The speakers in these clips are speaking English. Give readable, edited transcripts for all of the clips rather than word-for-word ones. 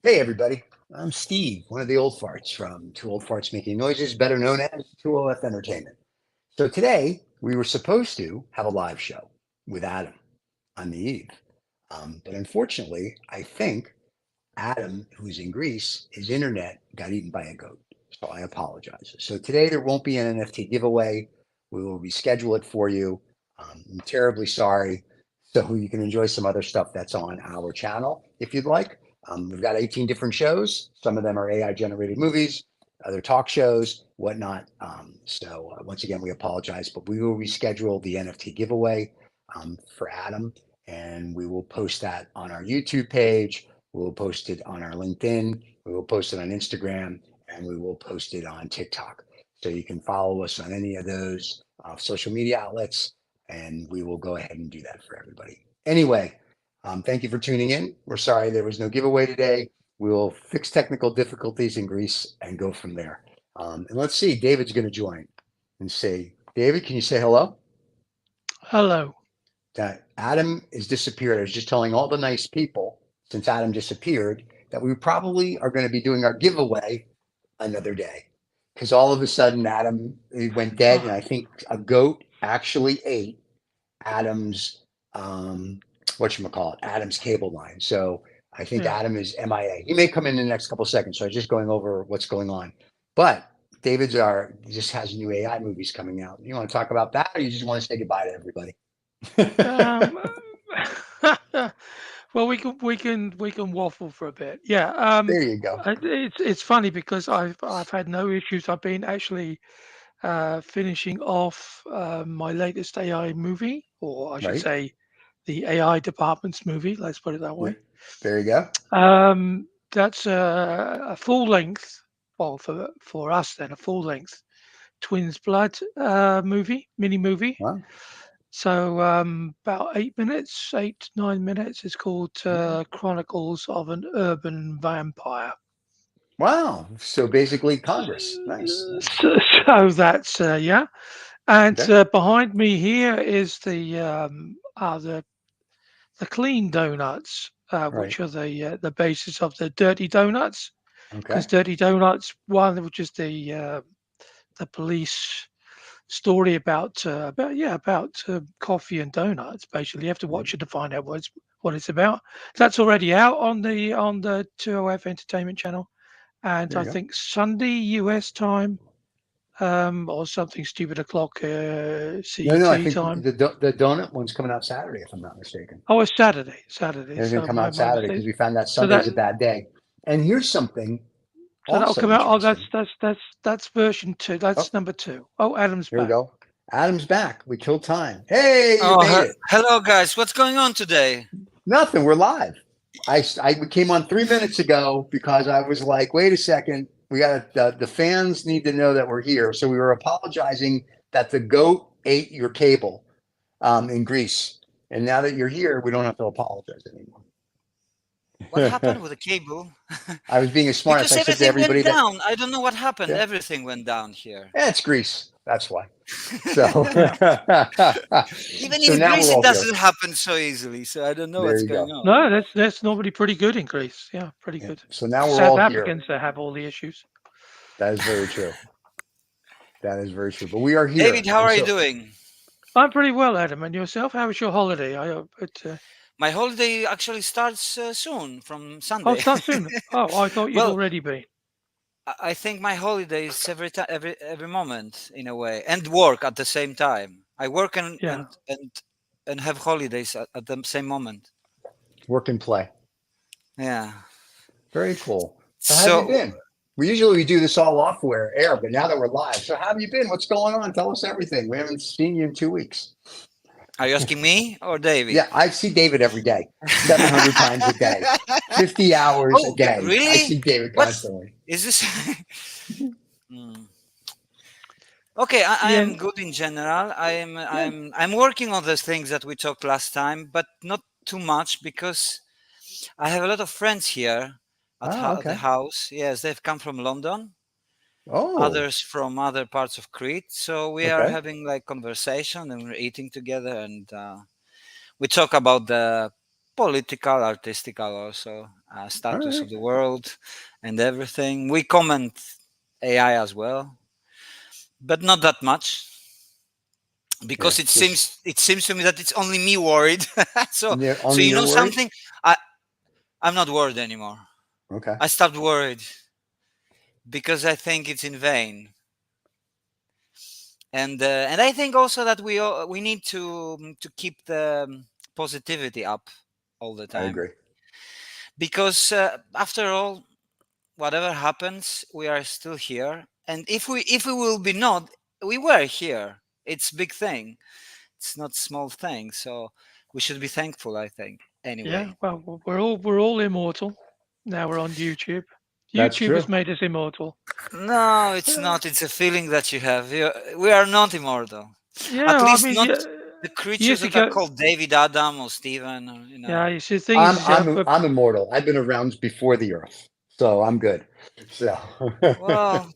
Hey, everybody. I'm Steve, one of the old farts from Two Old Farts Making Noises, better known as 2OF Entertainment. So today we were supposed to have a live show with Adam on the eve. But unfortunately, I think Adam, who's in Greece, his internet got eaten by a goat. So I apologize. So today there won't be an NFT giveaway. We will reschedule it for you. I'm terribly sorry. So you can enjoy some other stuff that's on our channel if you'd like. We've got 18 different shows. Some of them are AI generated movies, other talk shows, whatnot. Once again, we apologize, but we will reschedule the NFT giveaway for Adam, and we will post that on our YouTube page. We will post it on our LinkedIn. We will post it on Instagram, and we will post it on TikTok. So you can follow us on any of those social media outlets, and we will go ahead and do that for everybody. Anyway, thank you for tuning in. We're sorry there was no giveaway today. We will fix technical difficulties in Greece and go from there. And let's see, David's going to join and say, David, can you say hello? Hello. Adam is disappeared. I was just telling all the nice people, since Adam disappeared, that we probably are going to be doing our giveaway another day. Because all of a sudden, Adam went dead, and I think a goat actually ate Adam's Adam's cable line. So I think Yeah. Adam is MIA. He may come in the next couple of seconds. So I'm just going over what's going on. But he just has new AI movies coming out. You want to talk about that, or you just want to say goodbye to everybody? Um, well, we can waffle for a bit. Yeah. There you go. It's funny because I've had no issues. I've been actually finishing off my latest AI movie, or I should Right. say, the AI department's movie. Let's put it that way. Yep. There you go. That's a full length. Well, for us then, a full length Twins Blood mini movie. Wow. So about 8 minutes, 8 to 9 minutes. It's called Chronicles of an Urban Vampire. Wow. So basically, Congress. Nice. Nice. So, so that's yeah. And Okay. behind me here is the clean donuts, Right. which are the basis of the dirty donuts. Because Okay. dirty donuts, one which is the police story about coffee and donuts. Basically, you have to Right. watch it to find out what it's about. That's already out on the 2OF Entertainment channel, and There I you go. think Sunday US time, or something stupid o'clock No, I CET think time. the donut one's coming out Saturday, if I'm not mistaken. Oh, it's Saturday. Saturday. They're going to So come my out my Saturday mistake. because we found that So that Sunday's a bad day. And here's something so that'll also come out. Oh, that's interesting. that's that's that's version two. Oh, That's number two. Oh, Adam's here we back. go. Adam's back. We killed time. Hey, you Oh, made it. hello guys. What's going on today? Nothing. We're live. We came on 3 minutes ago because I was like, wait a second. We got the fans need to know that we're here. So we were apologizing that the goat ate your cable in Greece. And now that you're here, we don't have to apologize anymore. What happened with the cable? I was being as smart as Because I said to everything everybody went that, down. I don't know what happened. yeah, Everything went down here. it's Greece. That's why. So, Yeah. Even so in now we're Greece, it all here. doesn't happen so easily. So I don't know There what's you going go. on. No, that's normally pretty good in Greece. Yeah, pretty Yeah. good. So now we're South all here. Africans that have all the issues. That is very true. That is very true. But we are David, here. how And are you so, doing? I'm pretty well, Adam. And yourself? How was your holiday? I hope it. My holiday actually starts soon from Oh, Sunday. it starts soon. Oh, I thought you'd Well, already been. I think my holiday is every time, every moment in a way, and work at the same time. I work Yeah. and have holidays at the same moment. work and play. Yeah. Very cool. So how have you So, been? We do this all off air, but now that we're live, so how have you been? What's going on? Tell us everything. We haven't seen you in 2 weeks. are you asking me or David? Yeah, I see David every day, 700 times a day, 50 hours a Oh, day. I really? see David What's constantly. is this? Hmm. Okay, I Yeah. am good in general. I'm Good. I'm I'm working on those things that we talked last time, but not too much because I have a lot of friends here Oh, at the okay. house. Yes, they've come from London, Oh, others from other parts of Crete. So we are okay. having like conversation and we're eating together, and we talk about the political, artistical, also All status right. of the world and everything. We comment AI as well, but not that much Yeah. because it Just seems to me that it's only me worried. so yeah, so only you you're know worried. something, I'm not worried anymore. Okay. I stopped worried because I think it's in vain. And I think also that we need to keep the positivity up all the I time, agree. because after all, whatever happens, we are still here. And if we will be not, we were here. It's big thing. It's not small thing. So we should be thankful, I think. Yeah, Anyway, well, we're all immortal. Now we're on YouTube. That's YouTube has true. made us immortal. no, it's Uh, not. It's a feeling that you have. We are not immortal. At yeah, I least mean, not yeah, the creatures years that are ago. called David, Adam, or Stephen. Or, Yeah, you see, the thing is, but I'm immortal. I've been around before the Earth, so I'm good. So well,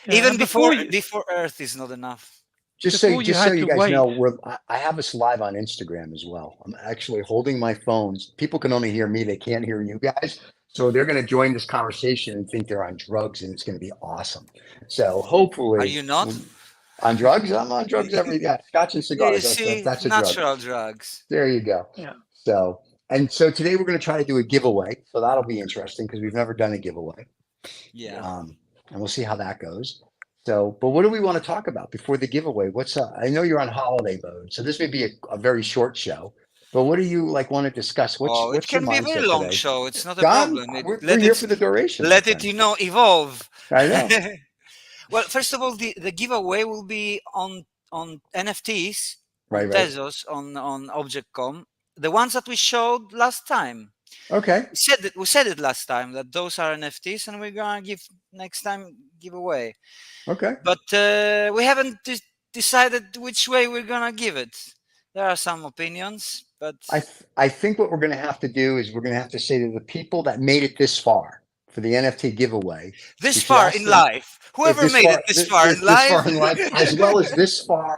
yeah, even and before Earth is not enough. before you just so had you to guys know, wait. I have us live on Instagram as well. I'm actually holding my phones. People can only hear me; they can't hear you guys. So they're going to join this conversation and think they're on drugs, and it's going to be awesome. So Are hopefully, you not? on drugs, I'm on drugs every day. Scotch and Yeah, you cigars. see, That's a drug. natural drugs. There you go. Yeah, So so today we're going to try to do a giveaway. So that'll be interesting because we've never done a giveaway. Yeah. And we'll see how that goes. So, but what do we want to talk about before the giveaway? I know you're on holiday mode, so this may be a very short show, but what do you like want to discuss? Oh, it What's your can be a very mindset long today? show. It's not a Done. problem. It, We're here for the duration, my let it, friend. evolve. I know. Well, first of all, the giveaway will be on NFTs, on Right, right. Tezos, on Object.com, the ones that we showed last time. Okay. We said it last time that those are NFTs, and we're gonna give next time giveaway. Okay. But we haven't decided which way we're gonna give it. There are some opinions, but I think what we're going to have to do is we're going to have to say to the people that made it this far for the NFT giveaway, we this should far ask in them life, whoever made it this far in this life, far in life, as well as this far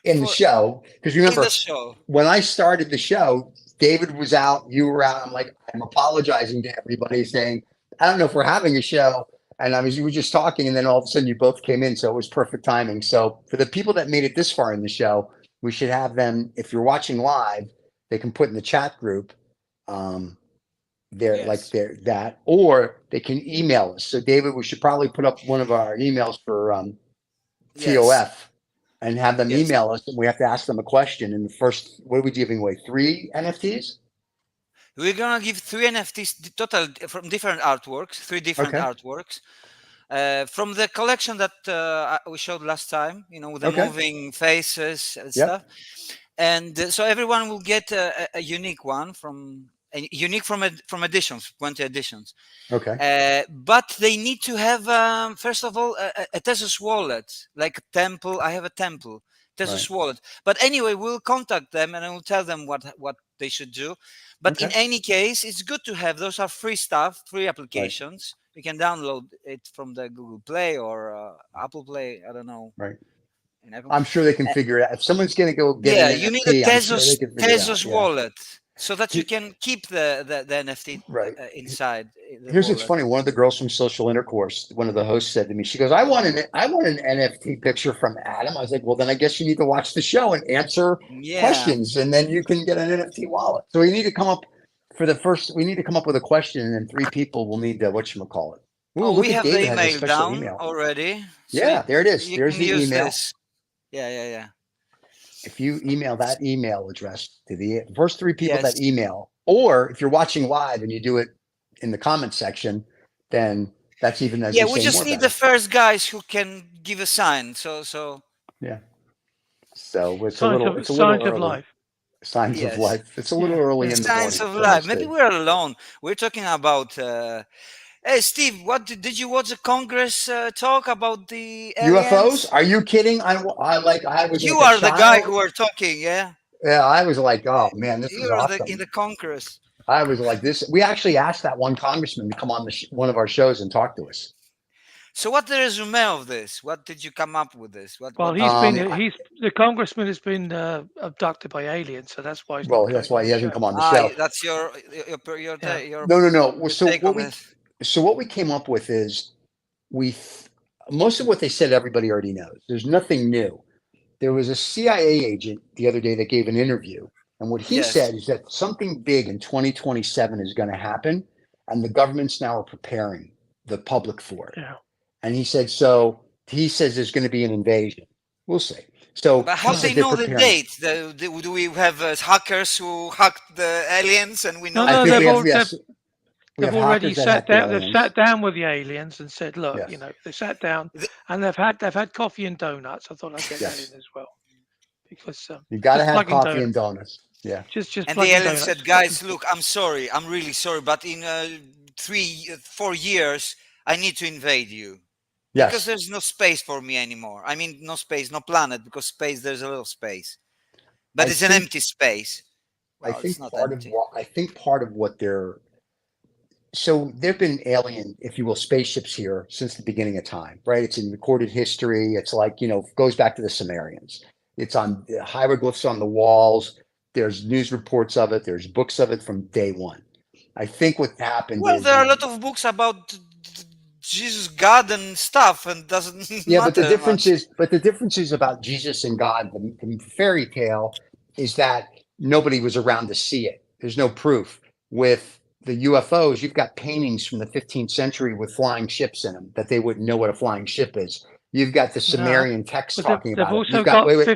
in the for show. Because in the remember, show. when I started the show, David was out, you were out. I'm like, I'm apologizing to everybody, saying, I don't know if we're having a show. And we were just talking, and then all of a sudden you both came in, so it was perfect timing. So for the people that made it this far in the show, we should have them. If you're watching live, they can put in the chat group. Um, Yes. that, or they can email us. So David, we should probably put up one of our emails for Yes. TOF and have them Yes. email us, and we have to ask them a question. And the first, what are we giving away? 3 NFTs? We're gonna give 3 NFTs total from different artworks, 3 different Okay. artworks. From the collection that we showed last time, with the Okay. moving faces and stuff. Yep. And so everyone will get a unique one from editions, 20 editions. Okay. But they need to have, first of all, a Tezos wallet, like a temple. I have a temple, Right. Tezos wallet. But anyway, we'll contact them and I will tell them what they should do. But in Okay. any case, it's good to have. Those are free stuff, free Right. applications. You can download it from the Google Play or Apple Play. I don't know. Right. In Apple. I'm sure they can Uh, figure it out. If someone's going to go get an yeah, you need a NFT, I'm sure they Tezos can figure it out. Tezos Yeah. wallet so that you can keep the NFT Right. inside the Here's what's wallet. funny. One of the girls from Social Intercourse, one of the hosts said to me, she goes, I want an NFT picture from Adam. I was like, well, then I guess you need to watch the show and answer Yeah. questions, and then you can get an NFT wallet. So we need to come up we need to come up with a question, and then 3 people will need to, whatchamacallit. Ooh, Oh, look we at have the David has a email special down email. already, so Yeah, there it is. you There's can the use email. this. Yeah. If you email that email address to the first 3 people Yes. that email, or if you're watching live and you do it in the comment section, then that's even, as Yeah, they we say, just more need the better. first guys who can give a sign. So Yeah. So it's a little signs of early. life. Signs of yes, life. It's a little Yeah, early yeah. in the signs morning of for me, life. Maybe Steve. we're alone. We're talking about. Hey, Steve, what did you watch the Congress talk about the UFOs? aliens? Are you kidding? I was You like a are the guy who child. are talking, yeah. Yeah, I was like, oh man, this is You're in awesome. the Congress. I was like this. We actually asked that one congressman to come on one of our shows and talk to us. So what the resume of this? What did you come up with this? Well, What did you do? he's the congressman has been abducted by aliens, so that's why he's well, not that's going why on he the hasn't show. come on the show. That's Yeah. No. Well, your take on this. So what we came up with is we most of what they said everybody already knows. There's nothing new. There was a CIA agent the other day that gave an interview, and what he Yes, said is that something big in 2027 is going to happen, and the governments now are preparing the public for it. Yeah. And he said, so he says there's going to be an invasion. We'll see. So but he how said they they're know the preparing. date? Do we have hackers who hacked the aliens and we No, know I the no, think we date? have, yes, we have they've already hackers that hack sat the down. They've aliens. sat down with the aliens and said, "Look, Yes, they sat down The- and they've had coffee and donuts." I thought I'd get that in yes. as well because You got to just have plugging coffee and donuts, donuts. Yeah. just And the plugging alien donuts said, is what's "Guys, look, important. I'm sorry. I'm really sorry, but in 4 years, I need to invade you because Yes. there's no space for me anymore. I mean, no space, no planet, because space, there's a little space, but I it's an think empty space. I Well, it's think not part of empty. what I think part of what they're so there've been alien, if you will, spaceships here since the beginning of time, right? It's in recorded history. It's like, goes back to the Sumerians. It's on hieroglyphs on the walls. There's news reports of it. There's books of it from day one. I think what happened Well, is there are a lot of books about Jesus, God, and stuff, and doesn't yeah, but matter much. the difference is about Jesus and God. The fairy tale is that nobody was around to see it. There's no proof. With the UFOs, you've got paintings from the 15th century with flying ships in them that they wouldn't know what a flying ship is. You've got the No, Sumerian text but talking they've about it. You've also got got wait.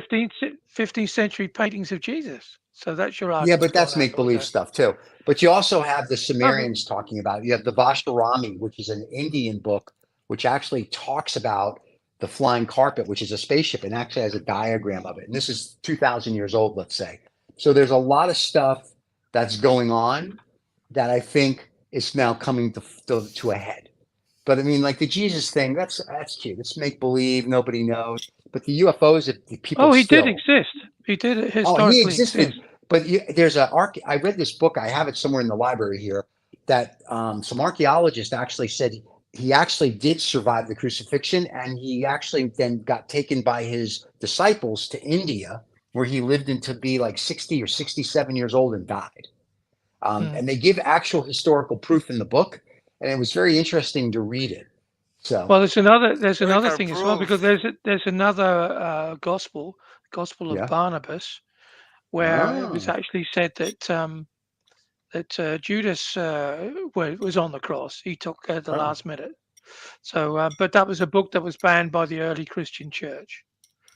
15th century paintings of Jesus. So that's your Yeah, argument but gone that's out make the believe window. stuff too. But you also have the Oh, but Sumerians talking about it. You have the Vashtarami, which is an Indian book, which actually talks about the flying carpet, which is a spaceship, and actually has a diagram of it. And this is 2,000 years old, let's say. So there's a lot of stuff that's going on that I think is now coming to a head. But I mean, like the Jesus thing, that's cute. It's make believe. Nobody knows. But the UFOs, if people oh, he did still exist. He did Oh, he historically existed, exist. but there's a arch. I read this book. I have it somewhere in the library here. That some archaeologists actually said he actually did survive the crucifixion, and he actually then got taken by his disciples to India, where he lived into be like 60 or 67 years old and died. Hmm. And they give actual historical proof in the book, and it was very interesting to read it. So, Well, there's another Historical thing as well because proof. there's another gospel of yeah. Barnabas, where it was Oh, actually said that Judas was on the cross. He took the oh. last minute. So, but that was a book that was banned by the early Christian church.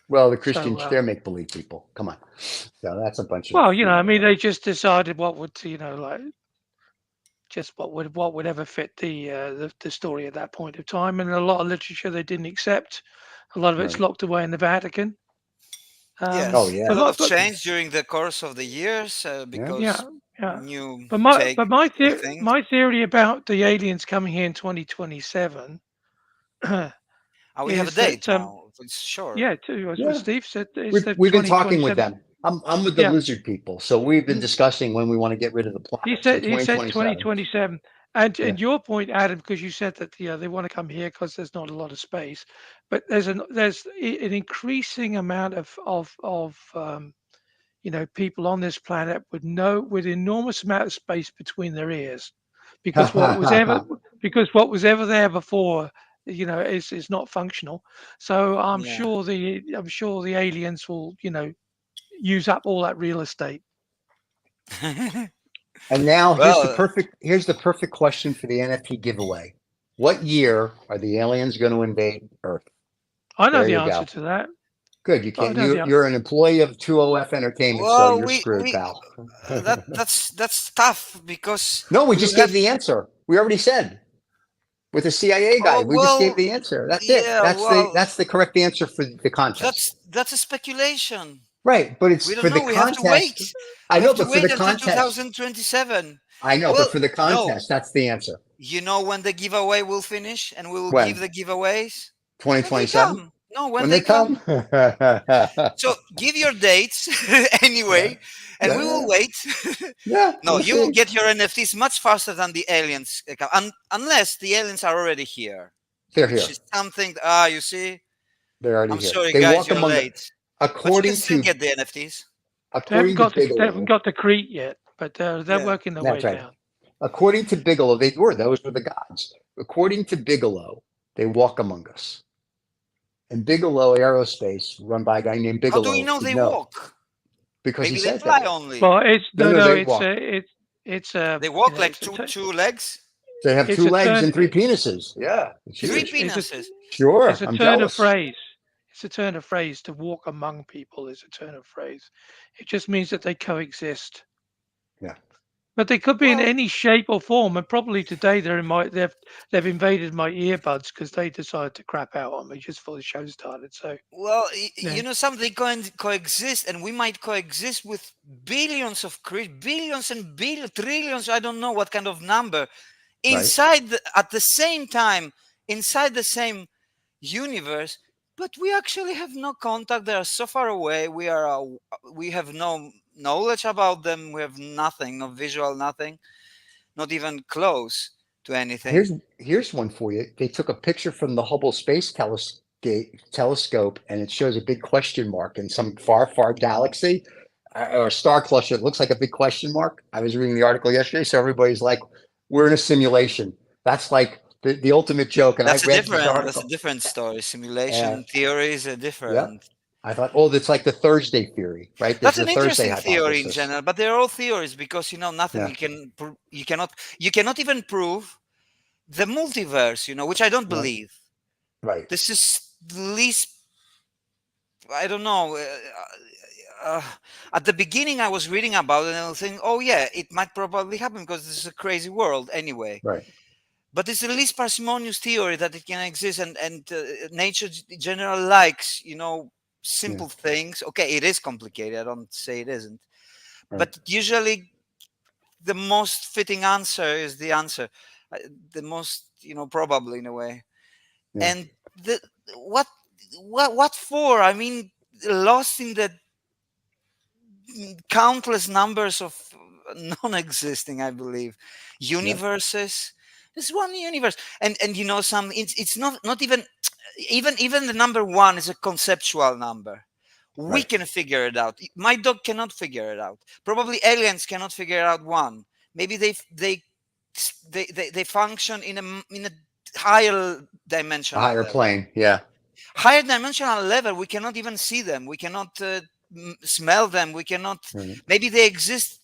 Well, the So, Christians, they're make believe people. Come on. So that's a bunch of, well, I mean, they just decided what would, like just what would ever fit the story at that point of time, and a lot of literature they didn't accept. A lot of it's right. locked away in the Vatican. Oh, Yes, a yeah. lot of But change during the course of the years Yeah. yeah, because yeah. new But my take, but my new theory things. my theory about the aliens coming here in 2027 We have a is date that now. It's sure. yeah, too, as what Yeah. Steve said, is We've that we've been talking with 2027. them. I'm with the Yeah, lizard people. So we've been discussing when we want to get rid of the planet. So he said 2027. 2027. Yeah. And your point, Adam, because you said that they want to come here because there's not a lot of space, but there's an increasing amount of people on this planet with enormous amount of space between their ears, because what was ever there before, is not functional. So Yeah. I'm sure the aliens will, use up all that real estate. And now Well, here's the perfect question for the NFT giveaway. What year are the aliens going to invade Earth? I know There the you answer go. to that. Good. You I can't. know the You're an employee of 20F Entertainment, so well, you're screwed, pal. that's tough because No, we you just have gave the answer. We already said with the CIA guy. oh We just gave well, the answer. That's it. yeah, well, That's the correct answer for the contest. that's a speculation. Right, but it's We don't for the know. We have to wait. contest. I We know, have to but for the wait until contest, 2027. I know, but Well, for the no. contest, that's the answer. You know when the giveaway will finish and we will give When? the giveaways? When they 2027? come. No, when When they they come. come? Yeah, So give your dates anyway, and we will yeah, wait. yeah. No, We'll you will see. get your NFTs much faster than the aliens, unless the aliens are already here. They're which here. is something. You see, They're already I'm here. sorry, They guys, walk you're among late, but you can according still to get the NFTs. according to They haven't Bigelow. got to Crete yet, but they're Yeah. working their way That's right. down. According to Bigelow, those were the gods. According to Bigelow, they walk among us. And Bigelow Aerospace, run by a guy named How do we Bigelow, know said they no walk? because he Maybe they said that. fly only. Well, it's No, no, no, no. they walk. It's They you walk know, like two legs, They have it's two a legs turn. and three penises. Yeah, it's It's a three huge. it's a penises. it's Sure, a I'm turn of jealous. phrase. It's a turn of phrase to walk among people is a turn of phrase. It just means that they coexist. Yeah. But they could be in Well, any shape or form, and probably today they've invaded my earbuds because they decided to crap out on me just before the show started. So well, yeah, something can coexist, and we might coexist with billions of billions and billions, trillions. I don't know what kind of number Right. at the same time inside the same universe, but we actually have no contact. They are so far away. We have no knowledge about them. We have nothing, no visual, nothing, not even close to anything. Here's one for you. They took a picture from the Hubble Space Telescope, and it shows a big question mark in some far, far galaxy or a star cluster. It looks like a big question mark. I was reading the article yesterday, so everybody's like, "We're in a simulation." That's like the ultimate joke. And I read this That's a article, different story. and Simulation theories are yep, different. I thought, oh, that's like the Thursday theory, right? There's That's the an Thursday interesting theory in hypothesis. general, but they're all theories because nothing Yeah, you cannot even prove the multiverse, which I don't right, believe. right, This is the least, I don't know. Uh, at the beginning, I was reading about it and I was thinking, oh, yeah, it might probably happen because this is a crazy world anyway. right. But it's the least parsimonious theory that it can exist, and nature general likes, Yeah, simple things. Okay, it is complicated. I don't say it isn't. right. But usually, the most fitting answer is the answer, uh, the most, probably in a way. Yeah, And the what what for? I mean, lost in the countless numbers of non-existing, I believe, yeah, universes. There's one universe, and it's not even the number one is a conceptual number. We right. can figure it out. My dog cannot figure it out. Probably aliens cannot figure out one. Maybe they function in a higher A dimensional higher level. plane. Yeah, Higher dimensional level, we cannot even see them. We cannot smell them. We cannot. right. Maybe they exist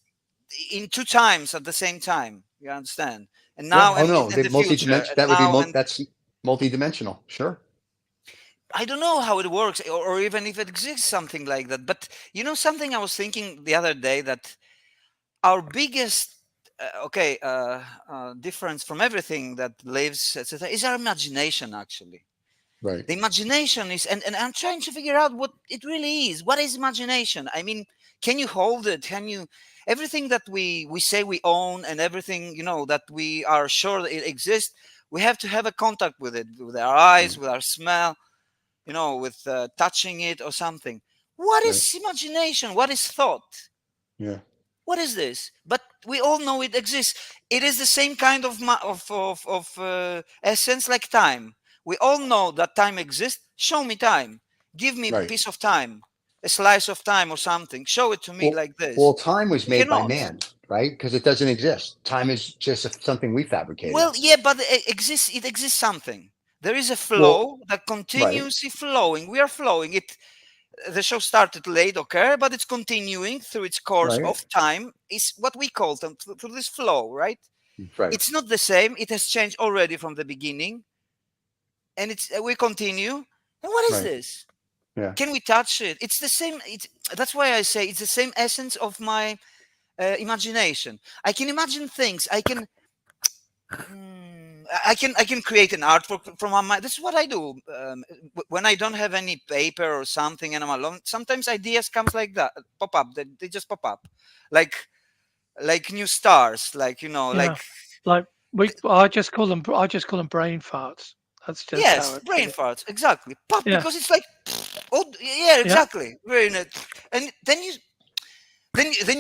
in two times at the same time. You understand? And Yeah. now Oh and no, in the the future, multi-dimension. and That would be now and that's multi-dimensional. Sure. I don't know how it works, or even if it exists something like that. But something I was thinking the other day, that our biggest difference from everything that lives, etc., is our imagination. Actually, Right. the imagination is, and I'm trying to figure out what it really is. What is imagination? I mean, can you hold it? Can you, everything that we say we own, and everything that we are sure that it exists, we have to have a contact with it, with our eyes, Right. with our smell, with touching it or something. What Right. is imagination? What is thought? Yeah. What is this? But we all know it exists. It is the same kind of essence like time. We all know that time exists. Show me time. Give me a Right. piece of time, a slice of time or something. Show it to me Well, like this. well, time was We made by cannot. man, right? Because it doesn't exist. Time is just something we fabricated. Well, yeah, but it exists. It exists something. There is a Well, flow that right. continuously flowing. We are flowing. The show started late, okay, but it's continuing through its course Right. of time. Is what we call them through this flow, right? Right. It's not the same. It has changed already from the beginning, and it's we continue. And what is Right. this? Yeah. Can we touch it? It's the same. That's why I say it's the same essence of my imagination. I can imagine things. I can create an artwork from my mind. This is what I do when I don't have any paper or something, and I'm alone. Sometimes ideas comes like that, pop up. They just pop up, like new stars, like yeah, like I just call them brain farts. That's just how yes, I put brain it. farts, exactly. Pop, Yeah, because it's like, oh yeah, yeah, exactly. Very nice. And then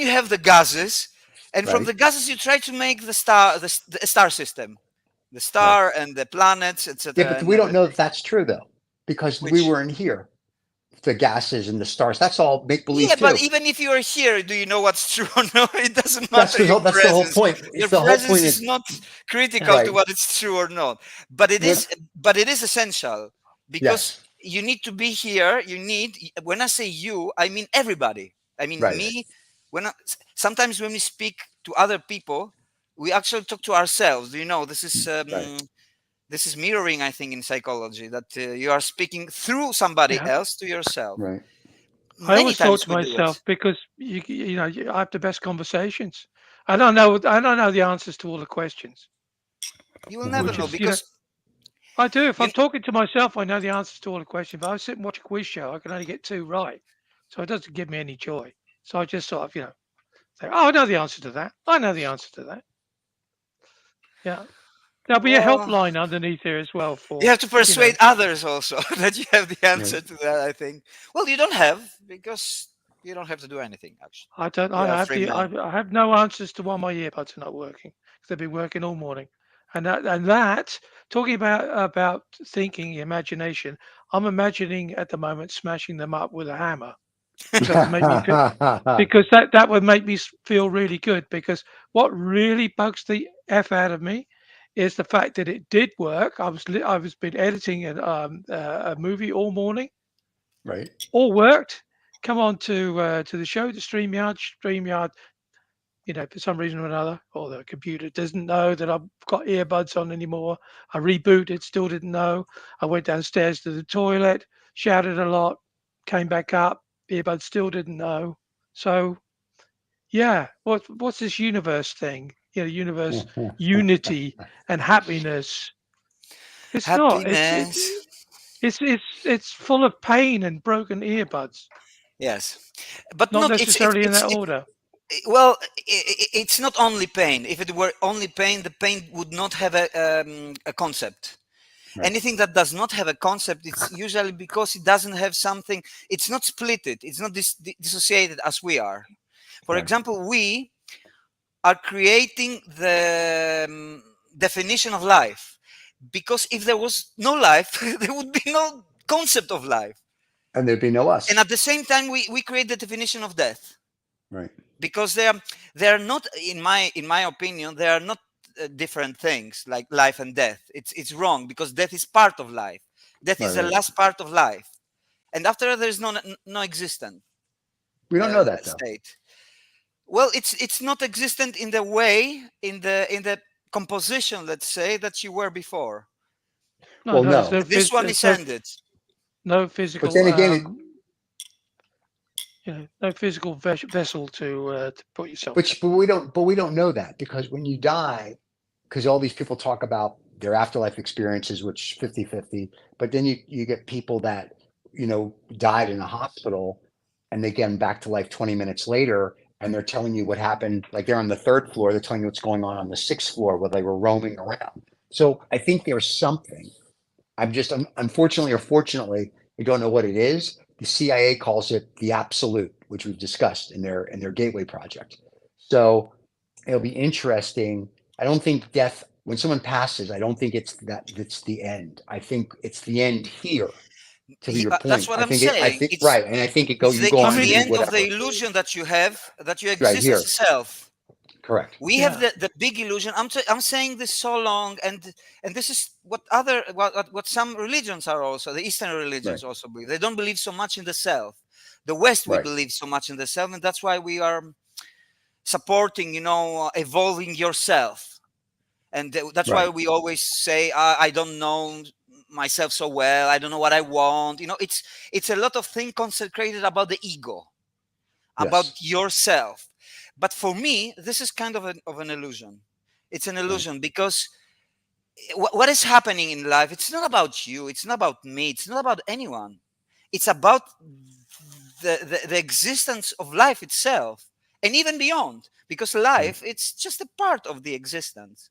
you have the gases, and from Right. the gases you try to make the star system. the Right. star and the planets, Yeah, etc., but and we don't know everything. that that's true though, because we Which, were in here. The gases and the stars. That's all make believe yeah, but too. even if you are here, do you know what's true or no? It doesn't That's matter your that's the whole presence. point. Your It's the whole presence point is is not critical to right. what it's true or not. But it We're, is. But it is essential because yes. you need to be here. You need. When I say you, I mean everybody. I mean Right. me. Sometimes when we speak to other people, we actually talk to ourselves. Do you know Right. this is mirroring, I think, in psychology, that you are speaking through somebody Yeah. else to yourself. Right. I Many always thought times to we do it. myself because I have the best conversations. I don't know the answers to all the questions, You will never Mhm. which know is because I do. If you I'm talking to myself, I know the answers to all the questions. But I sit and watch a quiz show, I can only get two right, so it doesn't give me any joy. So I just sort of say, "Oh, I know the answer to that. I know the answer to that." Yeah, there'll be a well, helpline underneath here as well you for have to you know. persuade others also that you have the Right. answer to that, I think. Well, you don't have, because you don't have to do anything actually. I don't. You I are a have free the. man. I have no answers to why my earbuds are not working because they've been working all morning, and that talking about thinking, imagination. I'm imagining at the moment smashing them up with a hammer because that would make me because that would make me feel really good because what really bugs the f out of me is the fact that it did work. I was been editing a movie all morning, right. all worked. Come on to the show, the StreamYard. For some reason or another, or the computer doesn't know that I've got earbuds on anymore. I rebooted, still didn't know. I went downstairs to the toilet, shouted a lot, came back up, earbuds still didn't know. So yeah, what's this universe thing? Universe unity and happiness. It's not. Happiness. It's full of pain and broken earbuds. Yes, but Not not. necessarily in that order. Well, it's not only pain. If it were only pain, the pain would not have a concept. Right. Anything that does not have a concept, it's usually because it doesn't have something. It's not splitted. It's not dissociated as we are. For Right. example, we are creating the definition of life, because if there was no life, there would be no concept of life. And there'd be no And us. at the same time, we create the definition of death, Right. because they are not, in my opinion, they are not different things like life and death. It's wrong, because death is part of life. Death Right. is the Right. last part of life, and after that, there's no existent We don't know that though. state. Well, it's not existent in the way, in the composition, let's say, that you were before. No, Well, no, no. This one there's is ended. no But physical then again, no physical vessel to put yourself there. but we don't know that because when you die, because all these people talk about their afterlife experiences, which 50-50, but then you get people that, died in a hospital and they get back to life 20 minutes later and they're telling you what happened. Like they're on the third floor, they're telling you what's going on the sixth floor where they were roaming around. So I think there's something. I'm just, unfortunately or fortunately, we don't know what it is. The CIA calls it the absolute, which we've discussed in their Gateway project. So it'll be interesting. I don't think death, when someone passes, I don't think it's the end. I think it's the end here. To your That's point, what I I'm think it. I saying. think It's right, and I think it's you the go I it's on to the mean, do end of the whatever. illusion that you have, that you Right exist as a here, self. correct. We have yeah, the big illusion. I'm saying this so long, and this is what some religions are also. The Eastern Right, religions also believe. They don't believe so much in the self. The West, we right, believe so much in the self, and that's why we are supporting, evolving yourself. And that's why right. we always say, I don't know myself so well. I don't know what I want. It's a lot of things concentrated about the ego, about Yes, yourself. But for me, this is kind of an illusion. It's an right, illusion, because what is happening in life, it's not about you, it's not about me, it's not about anyone. It's about the existence of life itself, and even beyond, because right, life, it's just a part of the existence.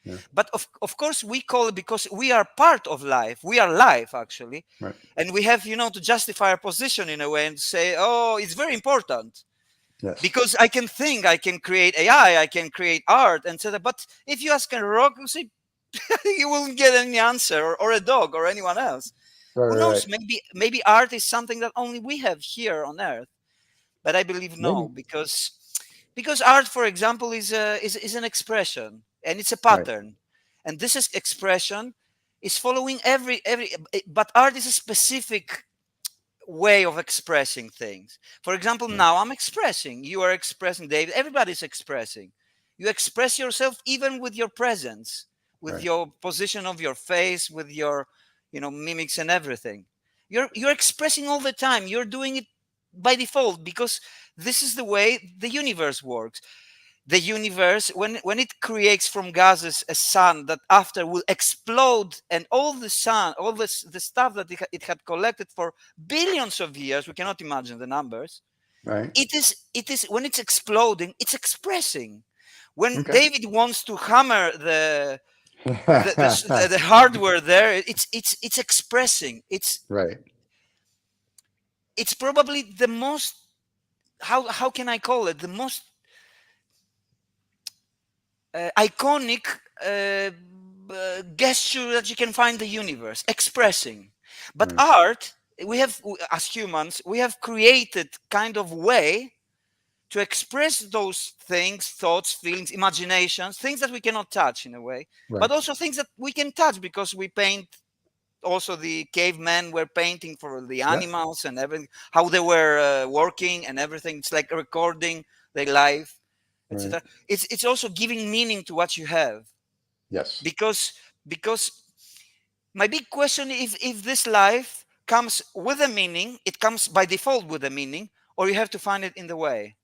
yeah, But of course, we call it, because we are part of life, we are life actually. right. And we have, to justify our position in a way, and say, oh, it's very important, Yes, because I can create AI, I can create art, and so that. But if you ask a rock, you say, You won't get any answer, or a dog or anyone else. Right, Who right, knows? right. Maybe art is something that only we have here on Earth. But I believe no, Maybe. because art, for example, is an expression, and it's a Right, pattern, and this is expression is following every. But art is a specific way of expressing things. For example, right, now I'm expressing, you are expressing, David, everybody's expressing. You express yourself even with your presence, with right, your position of your face, with your, mimics and everything. You're expressing all the time. You're doing it by default because this is the way the universe works. The universe, when it creates from gases a sun that after will explode, and all the sun, all the stuff that it had collected for billions of years, we cannot imagine the numbers. right. It is when it's exploding, it's expressing. When Okay. David wants to hammer the hardware there, it's expressing. Right, It's probably the most, how can I call it, the most iconic gesture that you can find in the universe, expressing. But right, art, as humans, we have created kind of way to express those things, thoughts, feelings, imaginations, things that we cannot touch in a way, right. but also things that we can touch because we paint. Also, the cavemen were painting for the Yep. animals and everything, how they were working and everything. It's like recording their life, Right. etc. It's also giving meaning to what you have, Yes. because my big question, if this life comes with a meaning, it comes by default with a meaning, or you have to find it in the way.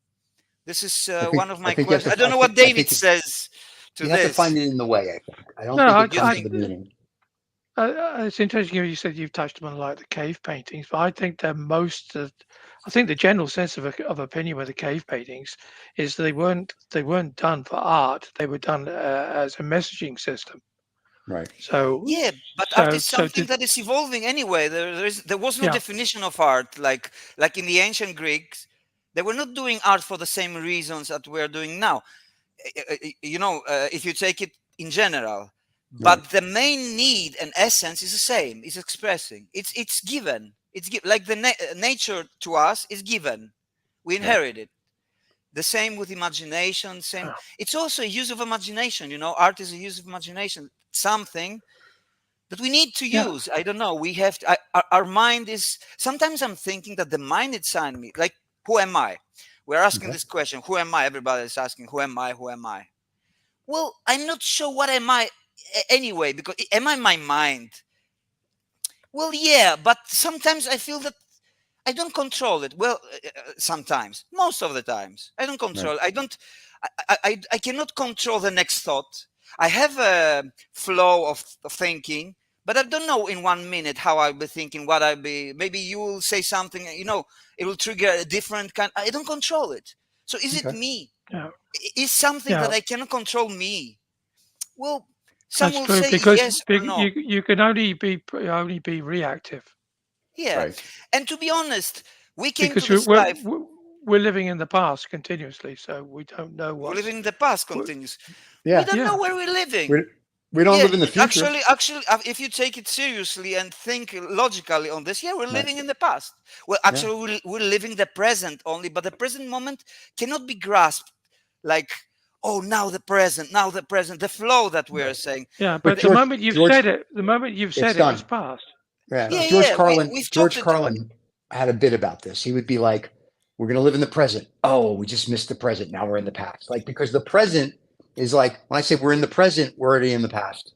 This is I one think of I my think you have questions. I to. don't I know think what I David think says to you have to find this. it in the way. I don't No, think it You comes I with think? the meaning. it's interesting you said you've touched on like the cave paintings, but I think that I think the general sense of opinion with the cave paintings is they weren't done for art. They were done as a messaging system. Right. So Yeah, but art so is so something did that is evolving anyway. There was no yeah definition of art like in the ancient Greeks. They were not doing art for the same reasons that we're doing now. If you take it in general, Right. but the main need and essence is the same. It's expressing. It's given. Like the nature to us is given. We Right. inherit it. The same with imagination. Same. uh, It's also a use of imagination. Art is a use of imagination. Something that we need to yeah use. I don't know. We have to, our mind is. Sometimes I'm thinking that the mind inside me, like, who am I? We're asking Okay. this question. Who am I? Everybody is asking, who am I? Who am I? Well, I'm not sure what am I anyway, because am I my mind? Well, yeah, but sometimes I feel that I don't control it. Well, sometimes, most of the times, I don't Right. control. I don't. I cannot control the next thought. I have a flow of thinking, but I don't know in 1 minute how I'll be thinking. What I'll be. Maybe you will say something. It will trigger a different kind. I don't control it. So is it Okay. me? yeah Is something that yeah I cannot control me? Well, some that's will true say because yes or no. you can only be reactive Yeah, Right. and to be honest, we came to because this life. we're living in the past continuously, so we don't know We live what's in the past. w- Continues. We Yeah. don't know yeah where we're We living. we don't Yeah, live in the future. actually, if you take it seriously and think logically on this, yeah, we're Right. living in the past. Well, Yeah. actually, we're living the present only, but the present moment cannot be grasped like, oh, now the present, the flow that we're Right. saying. yeah. But But George George, the moment you've it's said it, it's done. past. Yeah. Yeah, So George yeah, Carlin. we've talked George it. Carlin had a bit about this. He would be like, "We're going to live in the present. Oh, we just missed the present. Now we're in the past." Like because the present is like when I say we're in the present, we're already in the past.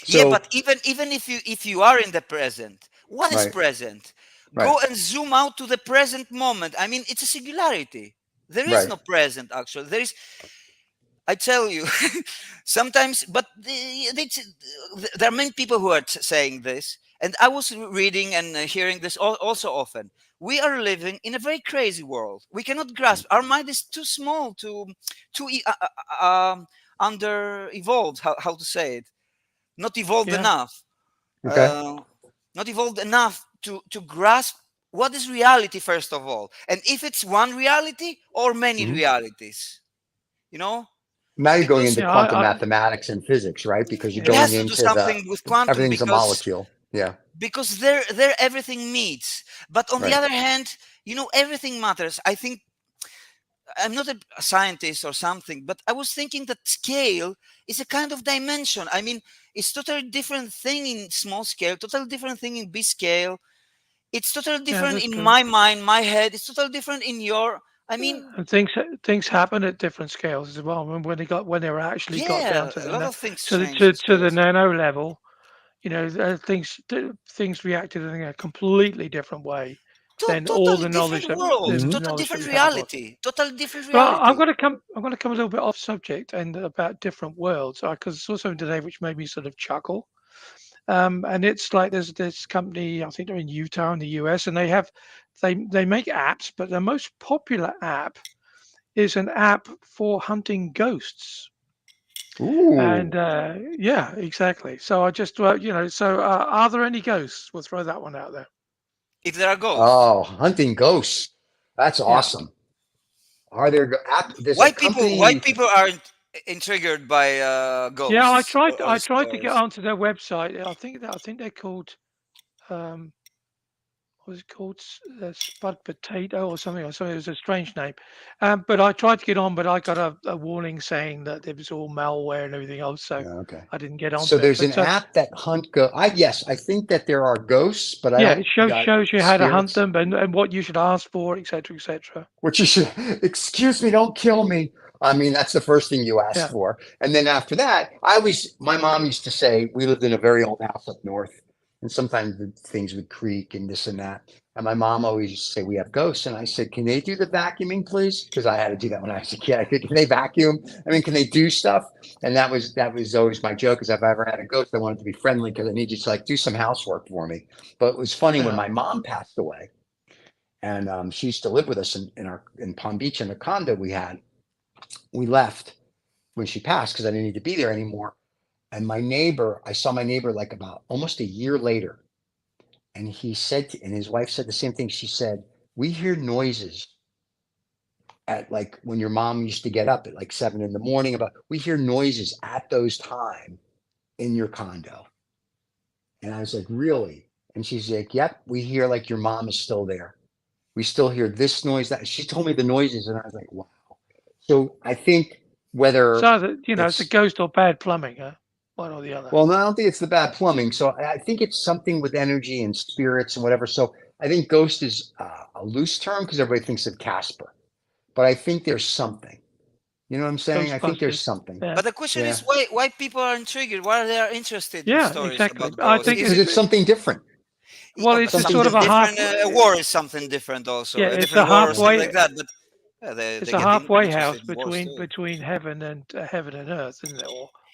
Yeah, but So even if you are in the present, what is right. present? Right. Go and zoom out to the present moment. I mean, it's a singularity. There is Right. no present actually. I tell you, sometimes, but there are many people who are saying this, and I was reading and hearing this also often. We are living in a very crazy world. We cannot grasp. Our mind is too small, too under evolved. How to say it? Not evolved yeah, enough. Okay. Uh, Not evolved enough to grasp what is reality first of all, and if it's one reality or many Hmm. realities. You know Now you're going because into Yeah, quantum mathematics and physics, right? Because you're it yeah, going has to do into something with quantum, everything's a molecule. Yeah, because there everything meets. But on the right. other hand, everything matters. I think I'm not a scientist or something, but I was thinking that scale is a kind of dimension. I mean, it's totally different thing in small scale, totally different thing in big scale. It's totally yeah, different that's in true. my mind, my head. It's totally different in your. I mean, And things happen at different scales as well. When they were actually got down yeah, to a the lot of things to the change in to the space. nano level, things reacted in a completely different way than all Totally the knowledge different that world, Hmm. the totally knowledge that different we have was. reality, totally different Well, reality. I'm going to come a little bit off subject and about different worlds because I saw something today which made me sort of chuckle. And it's like there's this company, I think they're in Utah in the US, and they make apps, but the most popular app is an app for hunting ghosts. And Ooh. yeah, exactly. So I just so are there any ghosts? We'll throw that one out there. If there are ghosts, Oh, hunting ghosts. That's Yeah. awesome. Are there there's a why company. people aren't intrigued by Yeah, ghosts or I the tried to get stories? onto their website. I think they're called um what was it called? Spud Potato or something. Or something. It was a strange name. But I tried to get on, but I got a warning saying that it was all malware and everything else, so Yeah, okay. I didn't get So onto it. there's an But app that hunt go. Yes, I think that there are ghosts, but I yeah, don't it got shows you how to hunt spirits. them and what you should ask for, etc., etc. Which you should, excuse me, don't kill me. I mean, that's the first thing you ask Yeah. for. And then after that, my mom used to say, we lived in a very old house up north, and sometimes the things would creak and this and that. And my mom always used to say, we have ghosts. And I said, can they do the vacuuming, please? Because I had to do that when I was a kid. I said, can they vacuum? I mean, can they do stuff? And that was always my joke, is if I ever had a ghost, I wanted to be friendly because I need you to like do some housework for me. But it was funny when Yeah. my mom passed away and she used to live with us in Palm Beach in a condo we had. We left when she passed because I didn't need to be there anymore. And I saw my neighbor like about almost a year later, and and his wife said the same thing. She said, "We hear noises at like when your mom used to get up at like 7 in the morning. About we hear noises at those time in your condo." And I was like, "Really?" And she's like, "Yep, we hear like your mom is still there. We still hear this noise." That she told me the noises, and I was like, "Wow." So I think whether So that it's a it's ghost or bad plumbing, huh? One or the other. well, no, I don't think it's the bad plumbing. So I think it's something with energy and spirits and whatever. So I think ghost is a loose term because everybody thinks of Casper, but I think there's something. You know what I'm saying? I think there's Ghostbusters. something. Yeah. But the question is Yeah, why people are intrigued, why they are interested in Yeah, stories exactly. about I ghosts. think Is because it it's something different. well, but it's a Something sort of something a different. different? half. A war is something different also. Yeah, A it's different a war or something like halfway. that. But yeah, It's they a get halfway house interested in wars too. between heaven and earth, isn't it?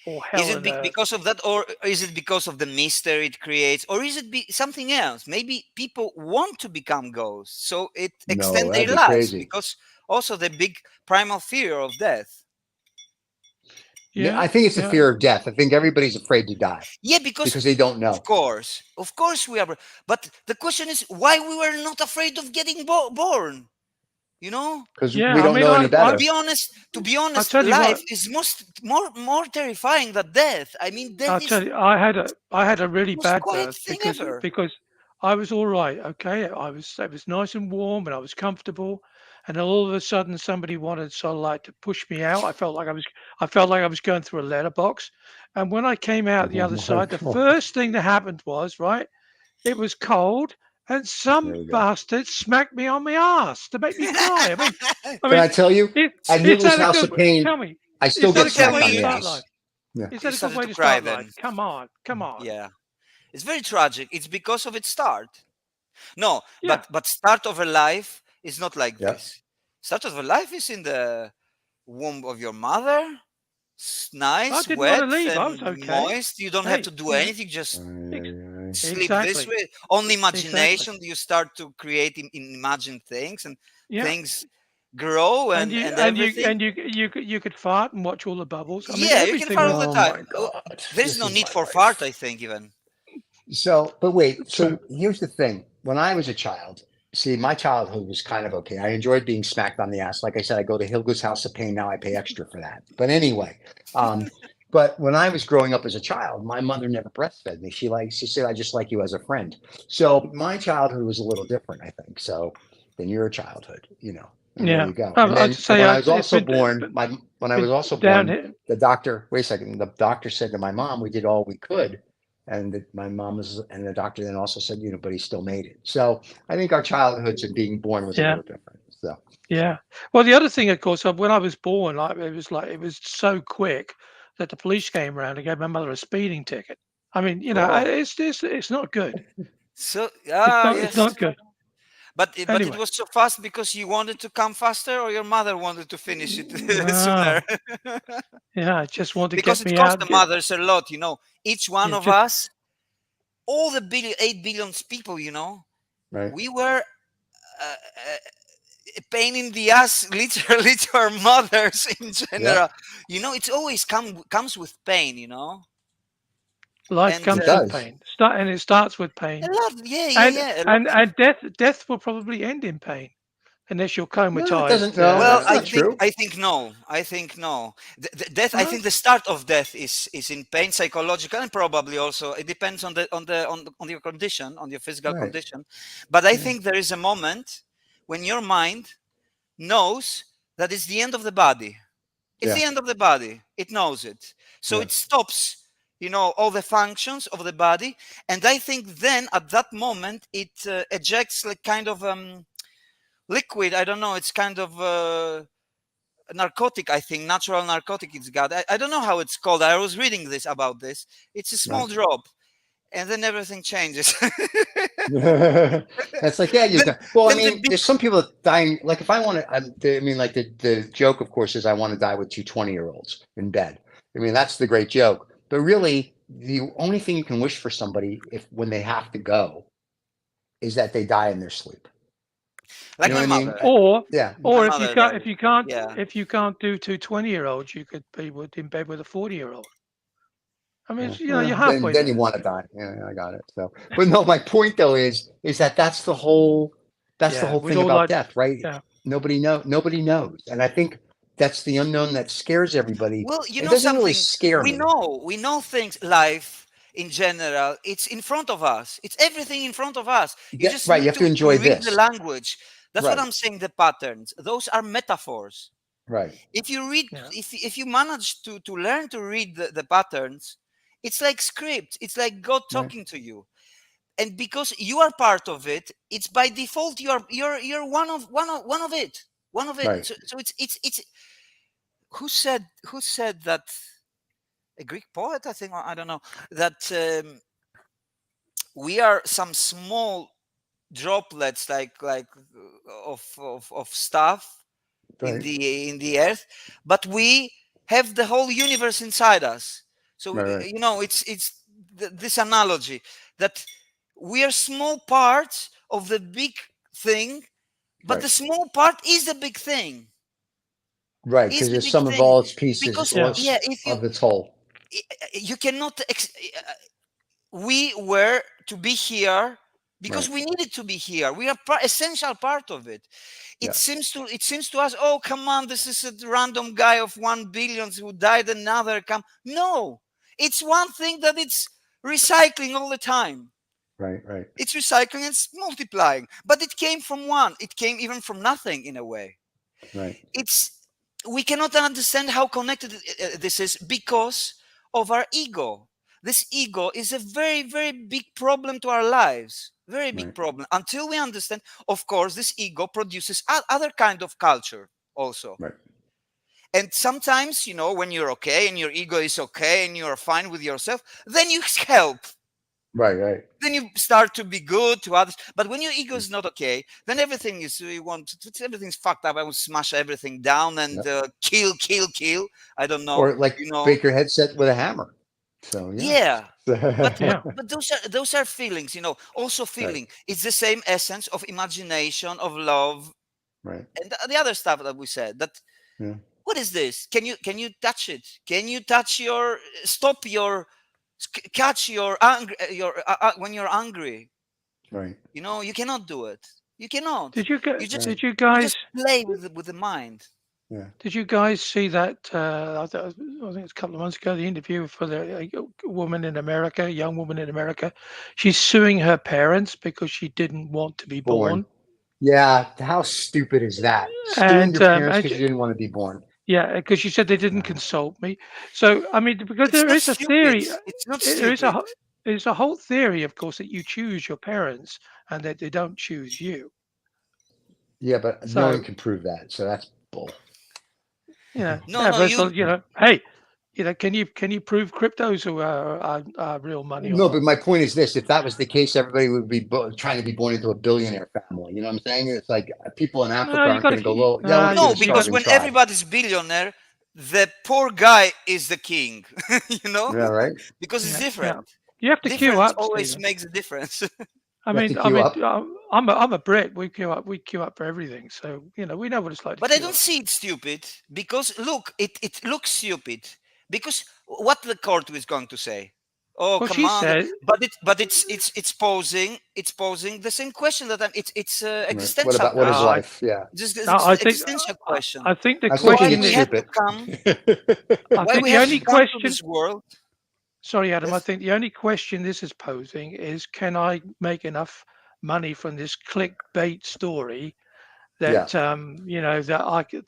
Or Is hell it and earth. because of that, or is it because of the mystery it creates, or is it something else? Maybe people want to become ghosts, so it No, extend their that'd be lives crazy. because also the big primal fear of death. Yeah, I think it's the yeah. fear of death. I think everybody's afraid to die Yeah, because because they don't know. of course we are. But the question is why we were not afraid of getting born. You know, Because we Yeah, I don't mean, know any to I better. be honest, I tell you life what, is more terrifying than death. I mean, death I'll is tell you, I had a really most bad quiet birth thing ever. because I was all right. Okay, it was nice and warm and I was comfortable, and then all of a sudden somebody wanted sort of like to push me out. I felt like I was going through a letterbox, and when I came out the Oh other my side, the God. first thing that happened was right. It was cold, and some There we go. bastard smacked me on my ass to make me cry. I Can mean, I tell you? At is Hitler's that a House good? of Pain, Tell me, I is still that get a good Tell smacked way on to the me start ass. life? Yeah. Is you that a good started way to to cry start life? then. Come on. Yeah, it's very tragic. It's because of its start. No, Yeah, but start of a life is not like Yeah. this. Start of a life is in the womb of your mother. I Nice, didn't want to wet leave. I was and okay. moist. You don't have to Hey, do anything. Just Ay, ex- ay, ay. sleep this exactly, way. Only exactly. imagination. You start to create imagine things, and Yeah, things grow and everything. you could fart and watch all the bubbles. I mean, Yeah, you can everything fart all was the Oh time. my God. There's This no is need my for fart, life. I think, even. So, but wait. true. So here's the thing. When I was a child, See, my childhood was kind of okay. I enjoyed being smacked on the ass. Like I said, I go to Hilda's House of Pain now. I pay extra for that. But anyway, um, but when I was growing up as a child, my mother never breastfed me. She said, I just like you as a friend. So my childhood was a little different, I think. So than your childhood, and there Yeah. you go. And I'd then say when I was it's also born, when I been was also down born, here. the doctor, wait a second, the doctor said to my mom, we did all we could. And my mom was, and the doctor then also said, but he still made it. So I think our childhoods and being born was a Yeah. little different. So Yeah. Well, the other thing, of course, when I was born, it was so quick that the police came around and gave my mother a speeding ticket. I mean, Oh, it's not good. so It's yes, not good. but it Anyway, was so fast because you wanted to come faster, or your mother wanted to finish it sooner. no, yeah, I just want to Because get it me cost out. the mothers a lot, Each one Yeah, of just us, all the 8 billion people, right. we were uh, a pain in the ass, literally, to our mothers in Yep, general. It's always comes with pain, life and it comes with does. pain. And it starts with a pain, lot, yeah, yeah, and yeah, a lot. death will probably end in pain unless you're No, it doesn't. comatized. No, Well, that's not true. I think no. I think no. Death. I Huh? think the start of death is in pain, psychological, and probably also it depends on your condition, on your physical Right. condition. But I Yeah. think there is a moment when your mind knows that it's the end of the body. It's Yeah. the end of the body. It knows it, so Yeah. it stops. All the functions of the body, and I think then at that moment it ejects like kind of liquid. I don't know. It's kind of narcotic. I think natural narcotic. It's got. I don't know how it's called. I was reading this about this. It's a small Right. drop, and then everything changes. That's like, yeah, you're then, done. Well, I then the mean, big. there's some people dying. Like, if I want to, I mean, like the joke, of course, is I want to die with 2 20-year-olds in bed. I mean, that's the great joke. But really, the only thing you can wish for somebody if when they have to go is that they die in their sleep. You Like know my what I mean? mother. Yeah. My Or mother died. Yeah. if you can't do 2 20-year-olds, you could be in bed with a 40-year-old. I mean, Yeah. you're Well, halfway then you there. want to die. Yeah, I got it. So, but no, my point though is that that's the Yeah, whole we'd thing all about like. death, right? Yeah, Nobody knows, and I think that's the unknown that scares everybody. Well, you It know doesn't really something. scare me. We know things. Life in general, it's in front of us. It's everything in front of us. You Yeah, just right. You need have to to enjoy read the this. language. That's what Right. I'm saying. The patterns. Those are metaphors. Right. If you read, yeah, if you manage to learn to read the patterns, it's like script. It's like God Right. talking to you. And because you are part of it, it's by default you're one of it. One of it. Right. So it's who said that, a Greek poet, I think, or I don't know, that we are some small droplets, of stuff Right. in the earth, but we have the whole universe inside us. So Right. Right. it's this analogy that we are small parts of the big thing, but Right. the small part is the big thing. Right. Is Because the there's big some of thing all its pieces, because all yeah, yeah, its of its whole. you cannot we were to be here because Right. we needed to be here. We are essential part of it. Yeah. It seems to us, oh come on, this is a random guy of 1 billion who died, another come. No, it's one thing that it's recycling all the time. Right. Right. It's recycling, it's multiplying, but it came from one. It came even from nothing in a way. Right. It's We cannot understand how connected this is because of our ego. This ego is a very very big problem to our lives, very big Right. problem. Until we understand, of course, this ego produces other kind of culture also. Right. And sometimes, when you're okay and your ego is okay and you're fine with yourself, then you help, Right. Right. then you start to be good to others. But when your ego is not okay, then everything is you want everything's fucked up. I want to smash everything down and Yep. kill. I don't know, Or like you know. break your headset with a hammer. So yeah. Yeah, but yeah. those are feelings. Also Right. feeling. It's the same essence of imagination, of love, Right. and the other stuff that we said. That Yeah. what is this? Can you touch it? Can you touch your stop your catch your anger your when you're angry? Right. You cannot do it. You cannot. Did you You get? just Right. Did you you guys? just play with the mind. Yeah. Did you guys see that? I think it's a couple of months ago. The interview for the woman in America, young woman in America. She's suing her parents because she didn't want to be Born. born, Yeah. How stupid is that? Suing and your parents and because you didn't want to be born. yeah, because she said they didn't Uh, consult me. So I mean, because It's there not is a stupid. theory, It's not there is a stupid. there's a whole theory, of course, that you choose your parents and that they don't choose you. yeah, but no one So can prove that. So that's bull. No, yeah, no, but it's, you. hey, can you prove cryptos are real money or No, not? but my point is this: if that was the case, everybody would be trying to be born into a billionaire family. You know what I'm saying? It's like people in No, Africa you aren't got going to go, to. well, yeah, we're going to No, get a You got. because starving when tribe. everybody's billionaire, the poor guy is the king. you know, Yeah, right. because it's Yeah, yeah. different. You have to queue Difference up, always Stephen. makes a difference. You have to I queue mean, up. I'm a Brit. We queue up. We queue up for everything. So we know what it's like to But I queue don't up. see it stupid because look, it looks stupid because what the court is going to say. Oh Well, come she on! said. It's posing the same question that it's Right. What existential about what is No, question. life? Yeah, Just no, I think. existential I, question. I think the I still think Why question it's we is. have to stupid. come? I Why think we the have to only come to question. this world? Sorry, Adam. I Yes. think the only question this is posing is, can I make enough money from this clickbait story Yeah, that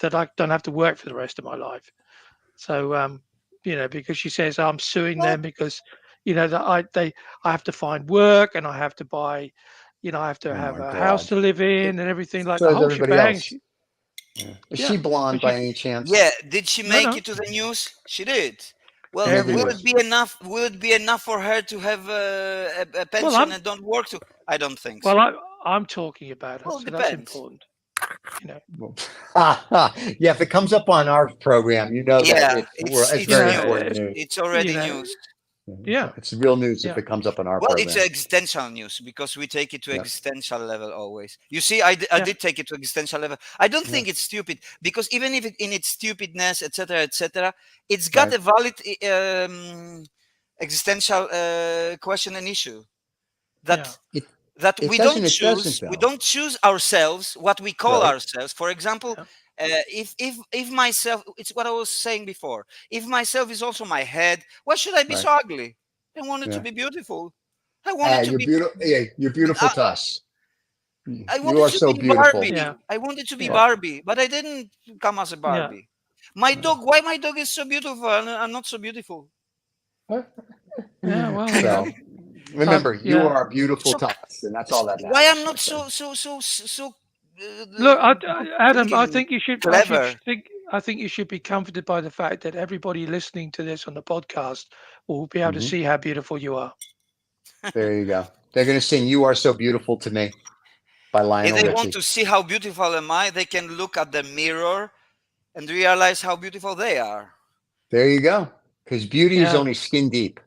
that I don't have to work for the rest of my life? So because she says I'm suing Well, them because that I have to find work and I have to buy, I have to oh have my a house God. to live So, in and everything like so the is whole everybody shebang. else. Yeah. Is she Yeah, blonde but you by any chance? yeah. Did she no make no it to the news? She did. Well, She made the every will it news. be enough? Will it be enough for her to have a well pension and don't work to? I don't think well so. I'm talking about her, Well, it so that's depends. important. You know, Well, yeah, if it comes up on our program, you know that Yeah, it's you it's very know, important news. news. It's you already know, news. yeah, It's real news if yeah, it comes up on our Well, it's program. existential news because we take it to Yeah, existential level always. You see, I yeah, did take it to existential level. I don't yeah, think it's stupid because even if it, in its stupidness, etc., it's got right. a valid existential question and issue yeah, that that It we doesn't. don't It doesn't choose. We though. don't choose ourselves what we call Right. ourselves. For example, yeah. if myself, it's what I was saying before. If myself is also my head, why should I be Right. so ugly? I want it to Yeah. be beautiful. I want it to You're be. beautiful. Yeah, you're beautiful I, to us. I You wanted are to so be beautiful. Yeah, Barbie. I wanted to be yeah, Well, Barbie, but I didn't come as a yeah, Barbie. My uh, dog. Why my dog is so beautiful and I'm not so beautiful? yeah. Well, so remember, you yeah. are beautiful So to us, and that's all that why I'm matters, my not friend. so Look, good Adam, I looking, think you should. clever? I think you should be comforted by the fact that everybody listening to this on the podcast will be able to Hmm. see how beautiful you are. There you go. They're going to sing "You Are So Beautiful to Me" by If Lionel they want Richie. to see how beautiful am I, they can look at the mirror and realize how beautiful they are. There you go. Because beauty is Yeah, only skin deep.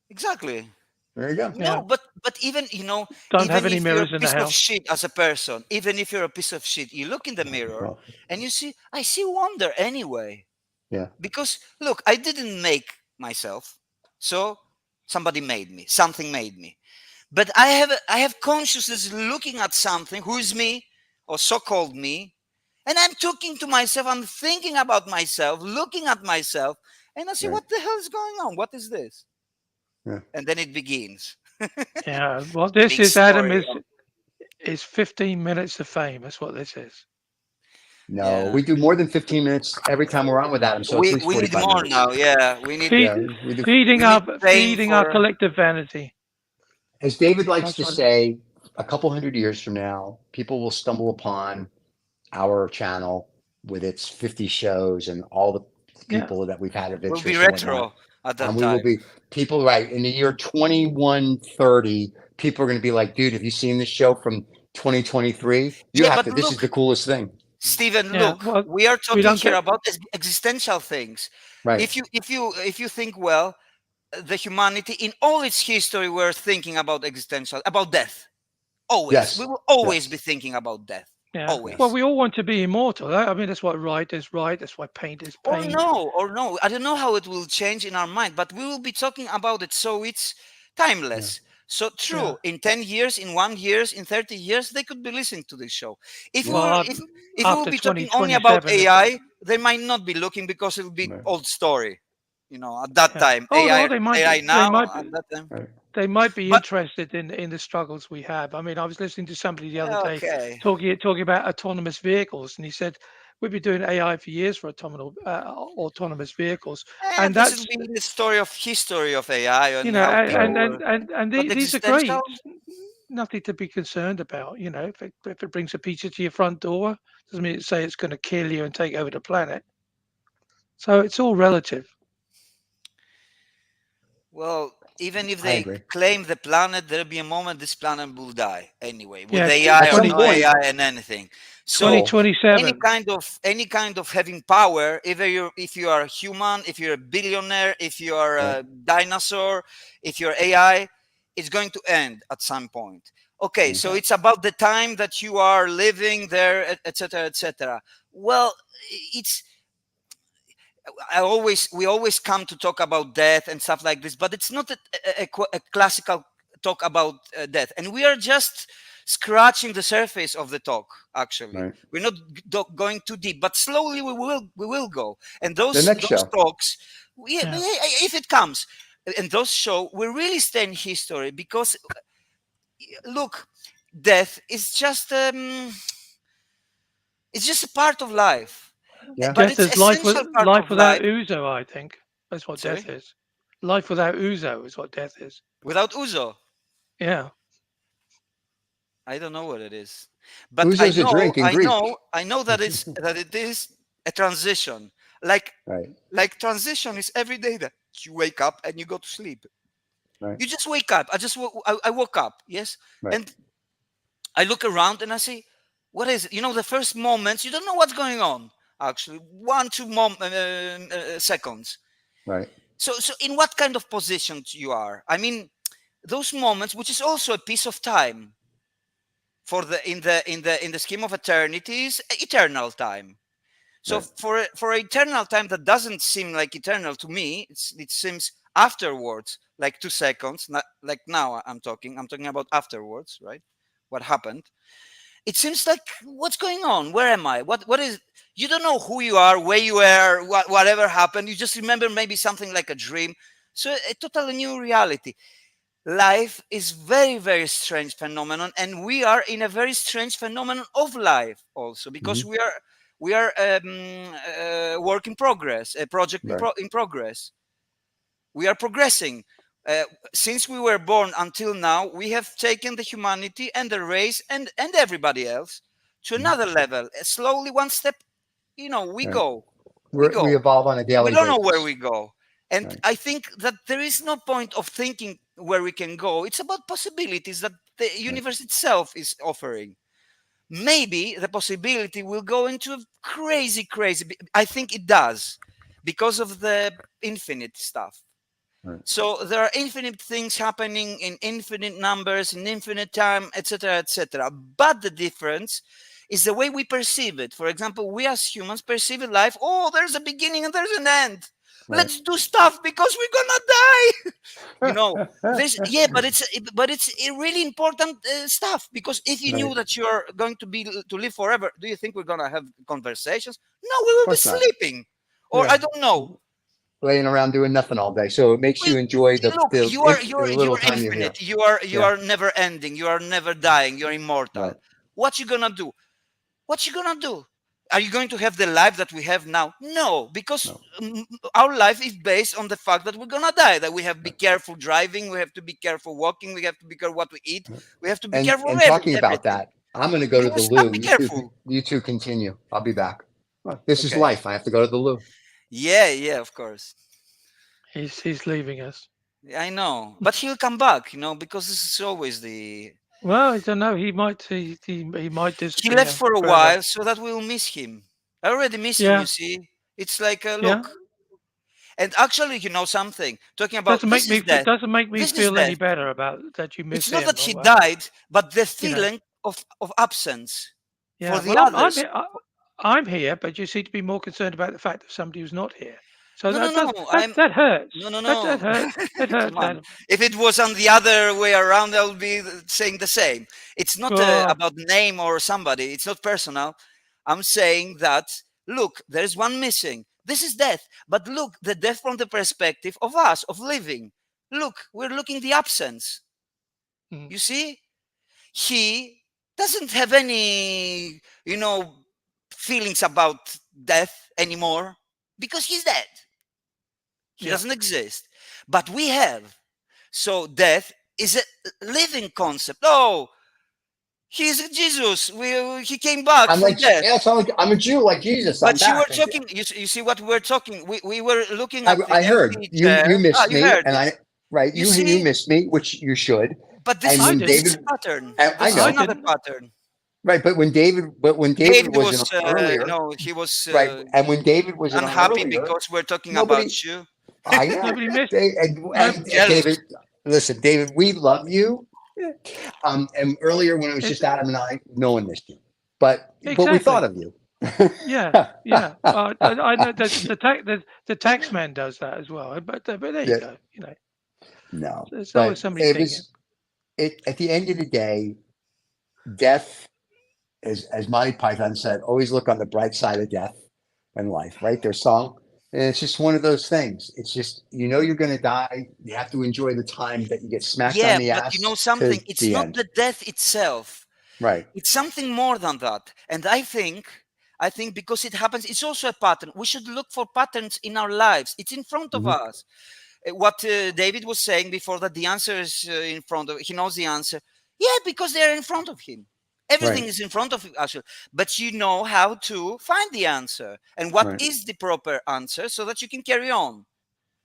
Exactly. There you go. yeah. No, but even Don't have even any if you're mirrors a in the piece of house. shit as a person, even if you're a piece of shit, you look in the mirror Well, and you see, I see wonder anyway. yeah. Because look, I didn't make myself, so somebody made me. Something made me. But I have consciousness looking at something who is me or so-called me, and I'm talking to myself. I'm thinking about myself, looking at myself, and I say, Right. what the hell is going on? What is this? Yeah. And then it begins. Yeah. Well, The this big is Adam story. is 15 minutes of fame. That's what this is. No, Yeah. we do more than 15 minutes every time we're on with Adam, so it's at least We need 45 more minutes. now. Yeah, we need Feed, Yeah, we do. feeding we need our fame feeding our for. collective vanity. As David likes That's to what. say, a couple hundred years from now, people will stumble upon our channel with its 50 shows and all the Yeah. people that we've had of Will be interest and whatnot. retro at And that we will time. be people, right? In the year 2130, people are going to be like, dude, have you seen this show from 2023? You Yeah, have but to. This is look, the coolest thing. Stephen, Yeah. look, Well, we are we talking don't here get. about existential things. Right. If you think well, the humanity in all its history we're thinking about existential, about death. Always. We Yes. will always be Yes. thinking about death. Yeah. Yeah. Well, Always. we all want to be immortal. I mean, that's what right is right. That's why paint is paint. Or no. I don't know how it will change in our mind, but we will be talking about it, so it's Yeah. timeless. So Yeah. true, in 10 years, in 1 years, in 30 years, they could be listening to this show. If we Yeah. Well, were, if we will after be talking only about 2027, AI, they might not be looking because it'll be Right. old story. At that yeah. time, Oh, no, AI they now, might at that time. Right. they might be But interested in the struggles we have. I mean, I was listening to somebody the other day okay, talking about autonomous vehicles, and he said we've been doing AI for years for autonomous vehicles, and this will that's be the story of history of AI you and know, how Right. people were. But these are great. existential, Nothing to be concerned about. You know, if it brings a pizza to your front door, doesn't mean to say it's going to kill you and take over the planet. So it's all relative. well, even if I they agree. claim the planet, there'll be a moment this planet will die anyway, with Yeah, AI At or some no point. AI and anything. So So 2027. any kind of having power, either if you are human, if you're a billionaire, if you are right. a dinosaur, if you're AI, it's going to end at some point. Okay, Mm. so Yeah, it's about the time that you are living there, etc., etc. Well, it's we always come to talk about death and stuff like this, but it's not a classical talk about death, and we are just scratching the surface of the talk. Actually, Right. we're not going too deep, but slowly we will go. And The those next those show. talks, yeah. if it comes, and those show will really stay in history because look, death is just it's just a part of life, Yeah. but Death it's is life essential part life of without life. ouzo. I think that's what death Sorry, is. Life without ouzo is what death is. without Uzo. Yeah, I don't know what it is, but I Ouzo's a know, drink in I know, Greek. I know that it is a transition. Like Right. transition is every day that you wake up and you go to sleep. Right. You just wake up. I woke up, yes, Right. and I look around and I say, what is it? The first moments you don't know what's going on. Actually, 1 2 seconds. Right. So in what kind of position you are? I mean, those moments, which is also a piece of time for the in the scheme of eternity, is eternal time. So Right. for eternal time that doesn't seem like eternal to me, it seems afterwards like 2 seconds. Not like now I'm talking about afterwards, right? What happened? It seems like, what's going on? Where am I? What is? You don't know who you are, where you are, whatever happened. You just remember maybe something like a dream. So a totally new reality. Life is very, very strange phenomenon, and we are in a very strange phenomenon of life also, because Hmm. we are work in progress, a project Right. in progress. We are progressing. Since we were born until now, we have taken the humanity and the race and everybody else to Mhm. another level. Slowly, one step, we Right. go. We We go. evolve on a We daily don't know where basis. we go. And Right. I think that there is no point of thinking where we can go. It's about possibilities that the Right. universe itself is offering. Maybe the possibility will go into crazy, crazy. I think it does because of the infinite stuff. Right. So there are infinite things happening in infinite numbers, in infinite time, etc., etc. But the difference is the way we perceive it. For example, we as humans perceive life. Oh, there's a beginning and there's an end. Right. Let's do stuff because we're gonna die. you know, this yeah, but it's a really important stuff, because if you Right. knew Of that you're going to live forever, do you think we're gonna have conversations? No, we will be course not. sleeping, or I Yeah. don't know. Laying around doing nothing all day. So it makes you Well, enjoy look, the you are if you're the little you're time you're here. infinite. You Yeah. are never ending. You are never dying. You're immortal. Right. What you gonna do? What you gonna do? Are you going to have the life that we have now? No, because No. our life is based on the fact that we're gonna die. That we have to be Right. careful driving. We have to be careful walking. We have to be careful what we eat. Right. We have to be And careful of talking about everything. that, I'm going to go We to the must not loo. be careful. You two continue. I'll be back. Well, this is Okay. life. I have to go to the loo. Yeah, yeah, of course. he's leaving us. I know, but he'll come back. Because this is always the. Well, I don't know. He might He left disappear for a forever. while so that we'll miss him. I already miss him, you Yeah, see. It's like, yeah. look. And actually, something. Talking about Doesn't make this me is death. doesn't make me This is feel any death. better about that you It's miss not him that or he what. died, but the You know. feeling of absence for Yeah. the Well, I'm others. here. I'm here, but you seem to be more concerned about the fact of somebody who's not here. So No, no, no. that hurts. No, no, That no. hurt. That Come hurts, on. Adam. If it was on the other way around, I would be saying the same. It's not Oh, about name or somebody. It's not personal. I'm saying that, look, there is one missing. This is death. But look, the death from the perspective of us, of living. Look, we're looking the absence. mm, You see? He doesn't have any, feelings about death anymore because he's dead. He yeah, doesn't exist. But we have. So death is a living concept. Oh, he's Jesus. He came back I'm from like, death. yeah, so I'm a Jew like Jesus. I'm But you were back. talking, you see what we're talking. We were looking I, at the I heard empty you. You chair. Ah, missed you me, heard and it. I right. You You see, missed me, which you should. but this And I is when this didn't. is David, a pattern. I This is I know, another didn't. pattern. right? But when David David wasn't was, on earlier, he was right? And when David wasn't on unhappy earlier, because we're talking about nobody. you. I know. Nobody missed. No, And Jealous. David, listen, David, we love you. And earlier when it was it, just Adam and I, no one missed you, but we thought exactly. of you. Yeah, yeah. I know the tax man does that as well. But there you Yeah, go. You know, no, there's always but somebody it thinking. was it. At the end of the day, death, as Monty Python said, always look on the bright side of death and life. Right, their song. And it's just one of those things. It's just you're going to die. You have to enjoy the time that you get smacked on Yeah, the but you know ass to something? It's the not end. the death itself. Right. It's something more than that. And I think because it happens, it's also a pattern. We should look for patterns in our lives. It's in front of Hmm. us. What David was saying before, that the answer is in front of. He knows the answer. Yeah, because they're in front of him. Everything Right. is in front of us. But you know how to find the answer and what Right. is the proper answer so that you can carry on.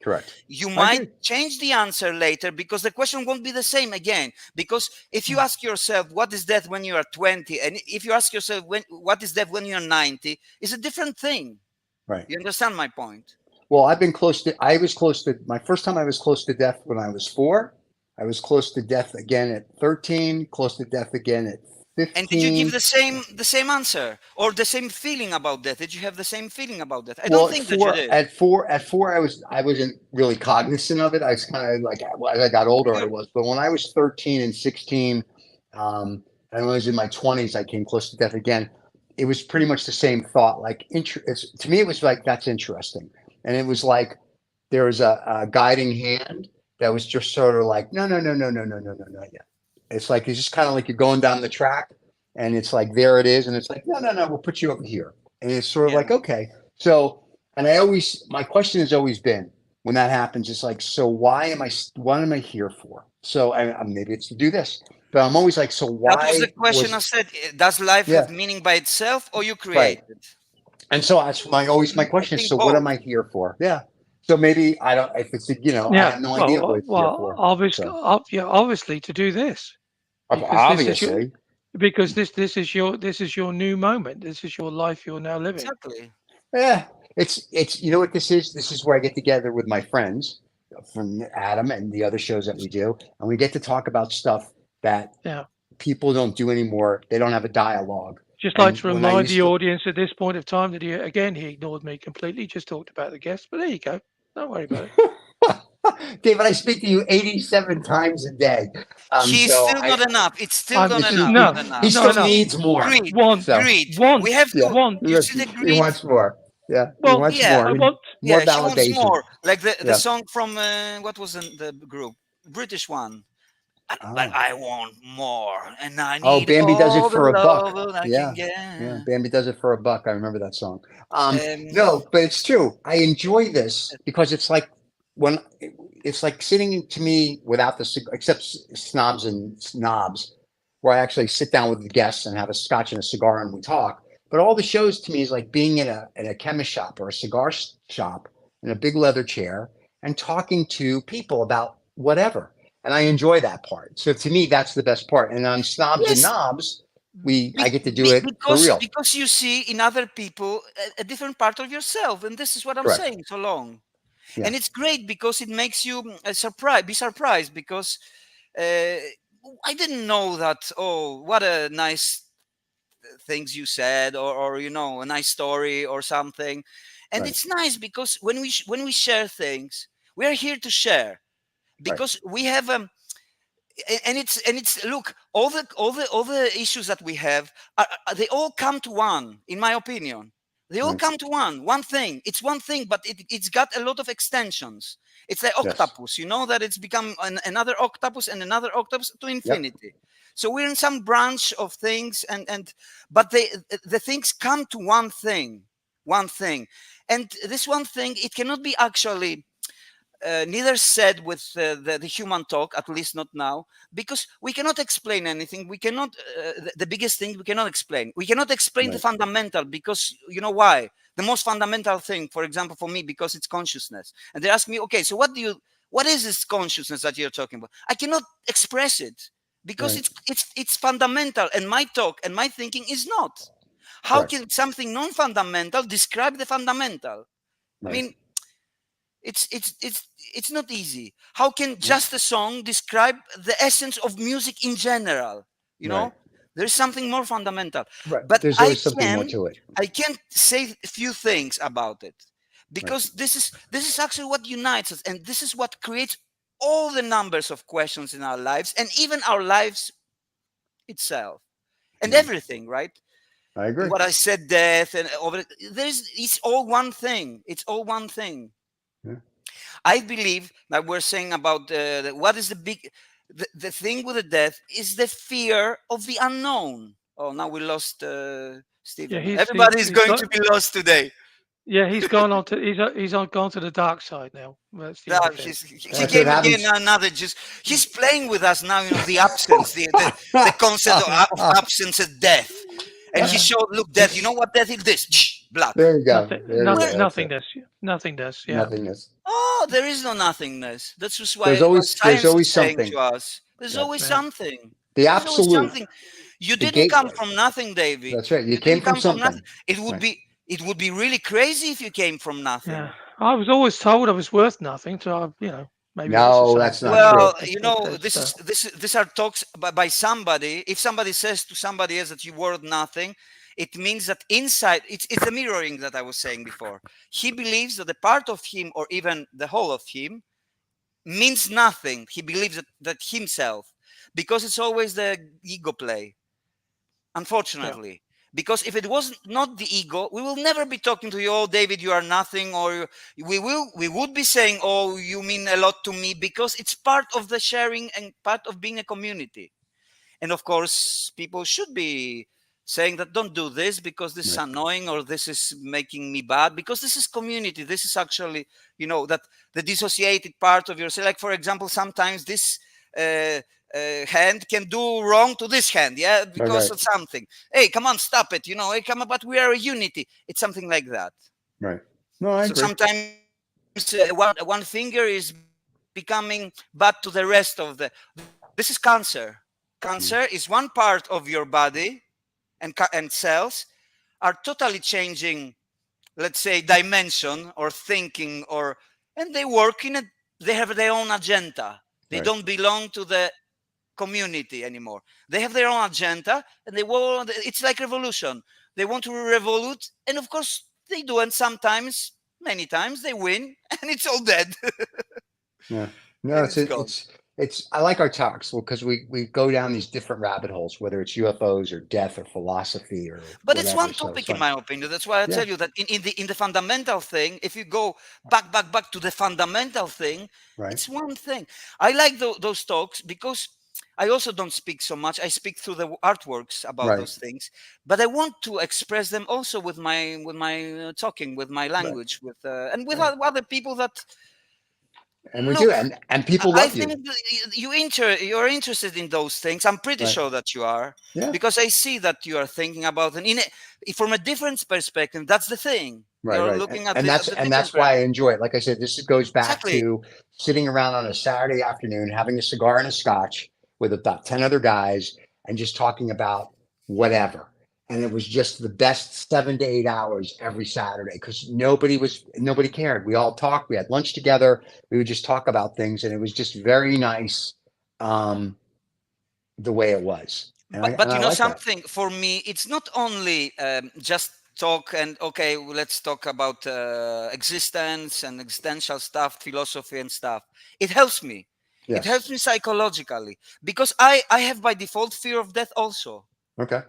Correct. You I might agree. change the answer later because the question won't be the same again. Because if you ask yourself what is death when you are 20, and if you ask yourself what is death when you're 90, it's a different thing. Right. You understand my point? Well, I was close to, my first time I was close to death when I was 4. I was close to death again at 13, close to death again at And did you give 15. the same answer or the same feeling about death? Did you have the same feeling about death? I don't Well, think that you did. at four, I wasn't really cognizant of it. I was kind of like, as I got older, I You, was. But when I was 13 and 16, and when I was in my 20s, I came close to death again. It was pretty much the same thought. Like, to me, it was like, that's interesting. And it was like, there was a guiding hand that was just sort of like, no, no, no, no, no, no, no, no, no. Yeah. It's like, it's just kind of like you're going down the track and it's like, there it is. And it's like, no, no, no, we'll put you over here. And it's sort of yeah. like, okay. So, and my question has always been when that happens, it's like, so what am I here for? So maybe it's to do this, but I'm always like, so That was the why question I was, said. Does life yeah, have meaning by itself or you right. create it? And so that's my I question is, think so what am both. I here for? Yeah. So maybe I don't, if it's, I Yeah. have no idea what it's here for. So Yeah, obviously to do this because obviously, this is your new moment. This is your life you're now living. Exactly. yeah, it's, you know what this is? This is where I get together with my friends from Adam and the other shows that we do. And we get to talk about stuff that Yeah. people don't do anymore. They don't have a dialogue. Just like And to when I remind used the to, audience at this point of time that he ignored me completely. Just talked about the guests, but there you go. Don't worry about it. David, I speak to you 87 times a day. He's So still not enough. It's still I'm not it's enough. no, Not he enough. not still enough. See, needs more. greed, So greed. We have yeah, to. Want, You see the he greed? wants more. Yeah, he well, wants Yeah, more. I want, More yeah. He wants validation. more. Like the Yeah. song from what was the group? British one. But Oh. I want more, and I Oh, need Bambi does it all the for a buck. love that I can Yeah. get. Yeah. Bambi does it for a buck. I remember that song. Um, No, but it's true. I enjoy this because it's like when it's like sitting to me without except snobs and snobs, where I actually sit down with the guests and have a scotch and a cigar and we talk. But all the shows to me is like being in a chemist shop or a cigar shop in a big leather chair and talking to people about whatever. And I enjoy that part. So to me, that's the best part. And on snobs and yes, knobs, I get to do it for because real. you see in other people a different part of yourself, and this is what I'm Correct. saying so long. Yeah. And it's great because it makes you be surprised because uh, I didn't know that. Oh, what a nice things you said, or a nice story or something. And Right. it's nice because when we share things, we are here to share, Right. because we have and it's look, all the issues that we have they all come to one, in my opinion. They all Right. come to one thing. It's one thing, but it's got a lot of extensions. It's like Yes. octopus, that it's become another octopus and another octopus to Yep. infinity. So we're in some branch of things, and but the things come to one thing. And this one thing, it cannot be actually neither said with the human talk, at least not now, because we cannot explain anything. We cannot, the biggest thing we cannot explain. We cannot explain the Right. fundamental, because you know why? The most fundamental thing, for example, for me, because it's consciousness. And they ask me, okay, so what is this consciousness that you're talking about? I cannot express it because Right. it's fundamental, and my talk and my thinking is not. How Correct. can something non-fundamental describe the fundamental? I Right. mean, it's not easy. How can Right. just a song describe the essence of music in general? you Right. know there's something more fundamental. Right. But There's i always something more can to it. i can say a few things about it, Right. because this is actually what unites us, and this is what creates all the numbers of questions in our lives, and even our lives itself, and Yeah. everything, right? I And agree. what I said, death and over, it's all one thing. It's all one thing. Yeah. I believe that we're saying about what is the thing with the death is the fear of the unknown. Oh, now we lost Yeah, Stephen. he's he's Everybody is he's going got to be lost today. yeah, he's on gone to the dark side now. That's the No, only thing. he That's what came again. happens. Another just he's playing with us now. The absence, the concept of absence and death, and he Yeah, showed, look, death. You know what death is? This black. There you go. nothing, There you Where go. nothing, That's it. nothingness, nothingness. Yeah, Nothingness. Oh, there is no nothingness. That's just There's why what always there's science is always saying something. to us. There's Yep. always yeah, something. The There's always absolute, something. You the didn't come gateway. from nothing, David. That's right. You You came didn't from come from nothing. something. Right. It would be really crazy if you came from yeah. nothing. I was always told I was worth nothing, so maybe that's the No, same that's not thing. true. Well, It's these are talks by somebody. If somebody says to somebody else that you worth nothing, it means that inside it's the mirroring that I was saying before. He believes that the part of him, or even the whole of him, means nothing. He believes that himself, because it's always the ego play, yeah, unfortunately. Because if it was not the ego, we will never be talking to you, oh, David, you are nothing, or we would be saying, oh, you mean a lot to me, because it's part of the sharing and part of being a community. And of course, people should be saying that don't do this because this is Right. annoying, or this is making me bad, because this is community. This is actually, that the dissociated part of yourself. Like, for example, sometimes this uh, hand can do wrong to this hand, yeah, Right. because Right. of something. Hey, come on, stop it. Hey, come on, but we are a unity. It's something like that. Right. No, I So agree. sometimes one finger is becoming bad to the rest of the. This is cancer. Mm. Cancer is one part of your body, and cells are totally changing, let's say, dimension or thinking, and they work in it. They have their own agenda. They Right. don't belong to the community anymore. They have their own agenda, and it's like revolution. They want to revolute, and of course they do, and sometimes, many times, they win, and it's all dead. Yeah. No, And it's it's gone. it's I like our talks, well, because we go down these different rabbit holes, whether it's UFOs or death or philosophy or But it's whatever. one So it's topic, in fun. my opinion. That's why I Yeah. tell you that in the fundamental thing, if you go back to the fundamental thing, Right. it's one thing. I like those talks because I also don't speak so much. I speak through the artworks about Right. those things, but I want to express them also with my talking, with my Right. language, with and with Right. other people that And we do, look. and people I love think you. you're interested in those things. I'm pretty Right. sure that you are, Yeah. because I see that you are thinking about it from a different perspective. That's the thing. Right. You're Right. looking at And the, that's at the and different that's why I enjoy it. Like I said, this goes back exactly. to sitting around on a Saturday afternoon, having a cigar and a scotch with about 10 other guys and just talking about whatever. And it was just the best 7 to 8 hours every Saturday because nobody cared. We all talked. We had lunch together. We would just talk about things, and it was just very nice, um, the way it was. And I But and you I know like that. something. For me, it's not only just talk and okay, let's talk about existence and existential stuff, philosophy and stuff. It helps me. It helps Yes. me psychologically because I have by default fear of death also, Okay.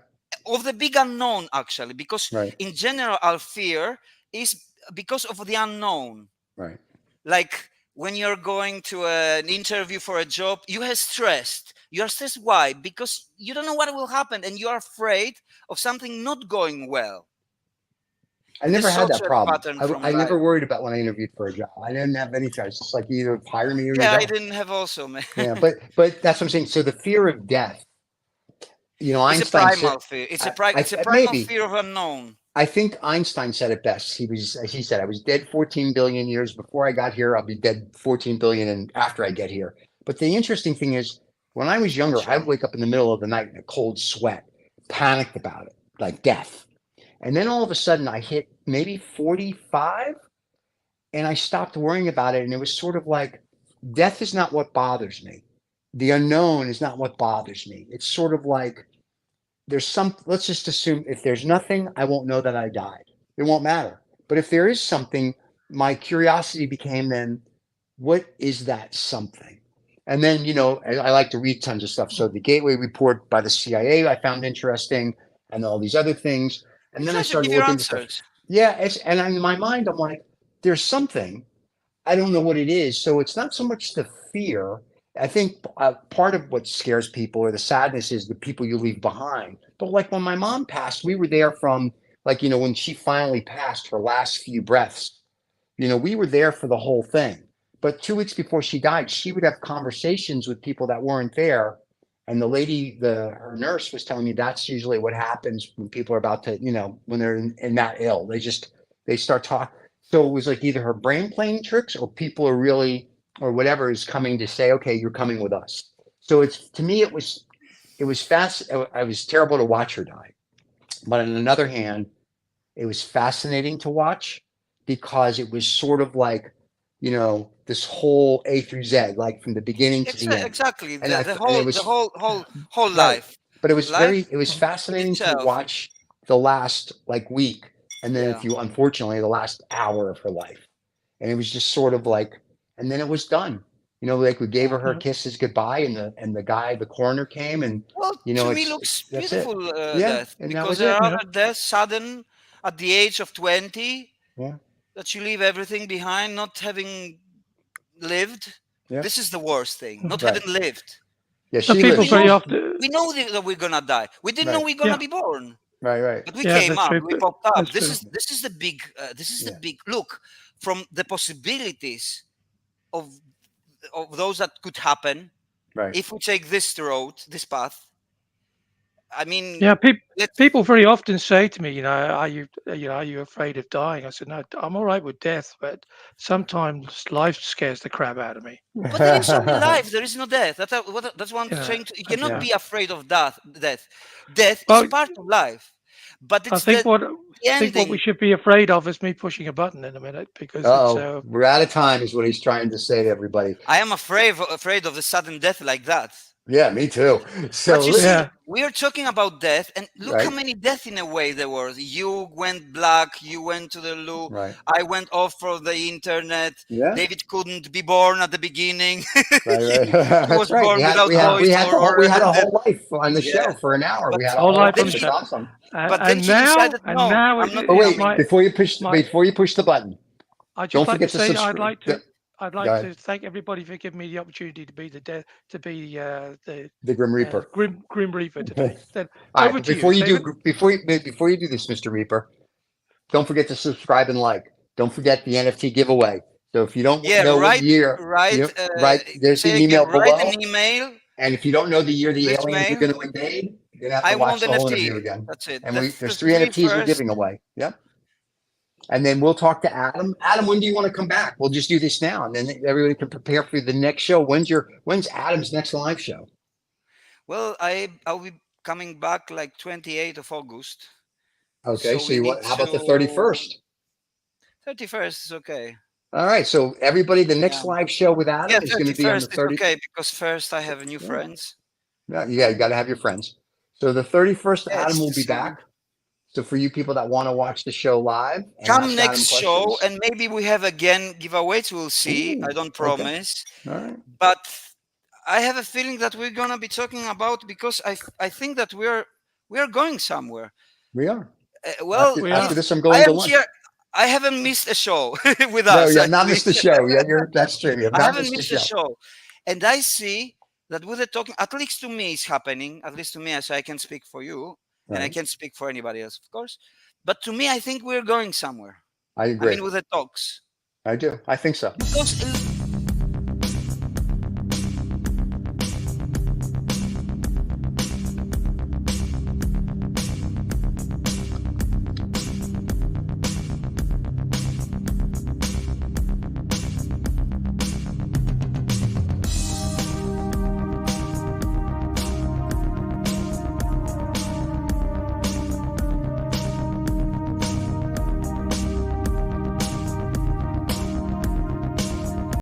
of the big unknown actually, because Right. in general our fear is because of the unknown. Right. Like when you're going to an interview for a job, you are stressed. You are stressed. Why? Because you don't know what will happen and you are afraid of something not going well. I The never had that social problem. pattern from I life. never worried about when I interviewed for a job. I didn't have any choice. It's like you either hire me or you Yeah, I don't. didn't have also, man. Yeah, but that's what I'm saying. So the fear of death, It's a Einstein said, primal fear. It's a primal maybe fear of unknown. I think Einstein said it best. He said, I was dead 14 billion years before I got here. I'll be dead 14 billion and after I get here. But the interesting thing is, when I was younger, I would Sure. wake up in the middle of the night in a cold sweat, panicked about it, like death. And then all of a sudden I hit maybe 45 and I stopped worrying about it. And it was sort of like death is not what bothers me. The unknown is not what bothers me. It's sort of like there's some, let's just assume if there's nothing, I won't know that I died. It won't matter. But if there is something, my curiosity became then, what is that something? And then, I like to read tons of stuff. So the Gateway Report by the CIA, I found interesting, and all these other things. And You then I try to started give your looking into stuff. answers. Yeah, in my mind, I'm like, there's something. I don't know what it is. So it's not so much the fear. I think part of what scares people or the sadness is the people you leave behind. But like when my mom passed, we were there from like, when she finally passed her last few breaths, we were there for the whole thing. But 2 weeks before she died, she would have conversations with people that weren't there. And the lady, her nurse was telling me that's usually what happens when people are about to, when they're in that ill. They start talking. So it was like either her brain playing tricks or people are really, or whatever is coming to say, okay, you're coming with us. So to me, it was fast. I was terrible to watch her die. But on another hand, it was fascinating to watch because it was sort of like, this whole A through Z, like from the beginning to the end. Exactly. And The and it whole the was whole right. life. But it was Mm. In fascinating to itself. watch the last like week. And then Yeah. if you, unfortunately, the last hour of her life. And it was just sort of like, and then it was done. Like we gave Yeah. her kisses goodbye and the coroner came and, Well, to me, looks that's it. beautiful Yeah. death And that because was there it. are Yeah. other deaths sudden at the age of 20 Yeah. that you leave everything behind, not having lived. Yeah. This is the worst thing, not Mhm. Right. having lived. Yeah. But She people lived. We know very often, we know that we're gonna die. We didn't know Right. we're gonna yeah, be born, Right. but we yeah, came that's up. true. We popped up. That's This true. is this is the big. This is the Yeah. big look from the possibilities of those that could happen Right. if we take this road, this path. I mean, Yeah, let's. people very often say to me, are you afraid of dying? I said, no, I'm all right with death, but sometimes life scares the crap out of me. But there is only life. There is no death. That's what I'm You know, trying to. You that's cannot Yeah. be afraid of death. Death is well, part of life, but I it's think what the we ending. should be afraid of is me pushing a button in a minute because it's Uh-oh. We're out of time is what he's trying to say to everybody. I am afraid of the sudden death like that. Yeah, me too. But So you see, yeah, we are talking about death, and look how right. many deaths in a way there were. You went black, you went to the loo, Right. I went off for the internet. Yeah. David couldn't be born at the beginning. Right. he That's was right. born without voice We or had a whole life on the yeah. show for an hour. But We had a whole whole life then on life. the It's he show, awesome. but then and he decided, no, now I'm not But it's wait, coming. my before you push the button, I just don't like to forget to say subscribe. I'd Go like ahead. to thank everybody for giving me the opportunity to be the The Grim Reaper. Grim Reaper today. Okay. Then All right, over but to you, David. before you do this, Mr. Reaper, don't forget to subscribe and like. Don't forget the NFT giveaway. So if you don't Yeah, know what year, there's the say again, email write below. an email, And if you don't know the year the which aliens are mail. going to invade, you're going to have to I watch want the whole NFT. interview again. That's it. And The there's three three NFTs we're first. giving away. Yep. And then we'll talk to Adam. Adam, when do you want to come back? We'll just do this now, and then everybody can prepare for the next show. When's Adam's next live show? Well, I'll be coming back like 28th of August. Okay, So so we need how about the to 31st? 31st is okay. All right, so everybody, the next Yeah. live show with Yeah, Adam is going to be on the 31st is 30th. okay because first I have new Yeah, friends. yeah, you got to have your friends. So the 31st, Adam Yes, will to be see. back. So for you people that want to watch the show live and come ask next Adam show, questions, and maybe we have again giveaways. We'll see. ooh, I don't okay, promise, all right, but I have a feeling that we're gonna be talking about, because I think that we're going somewhere. we are. Well, We After are. this, I'm I going to am lunch. here. I haven't missed a show with No, us. yeah, not Actually, missed the show. Yeah, that's true. You have I not haven't missed the missed a show. show, and I see that with the talking, at least to me, it's happening. At least to me, as I can speak for you, and I Right. can't speak for anybody else, of course. But to me, I think we're going somewhere. I I agree. mean, with the talks, I do. I think so. because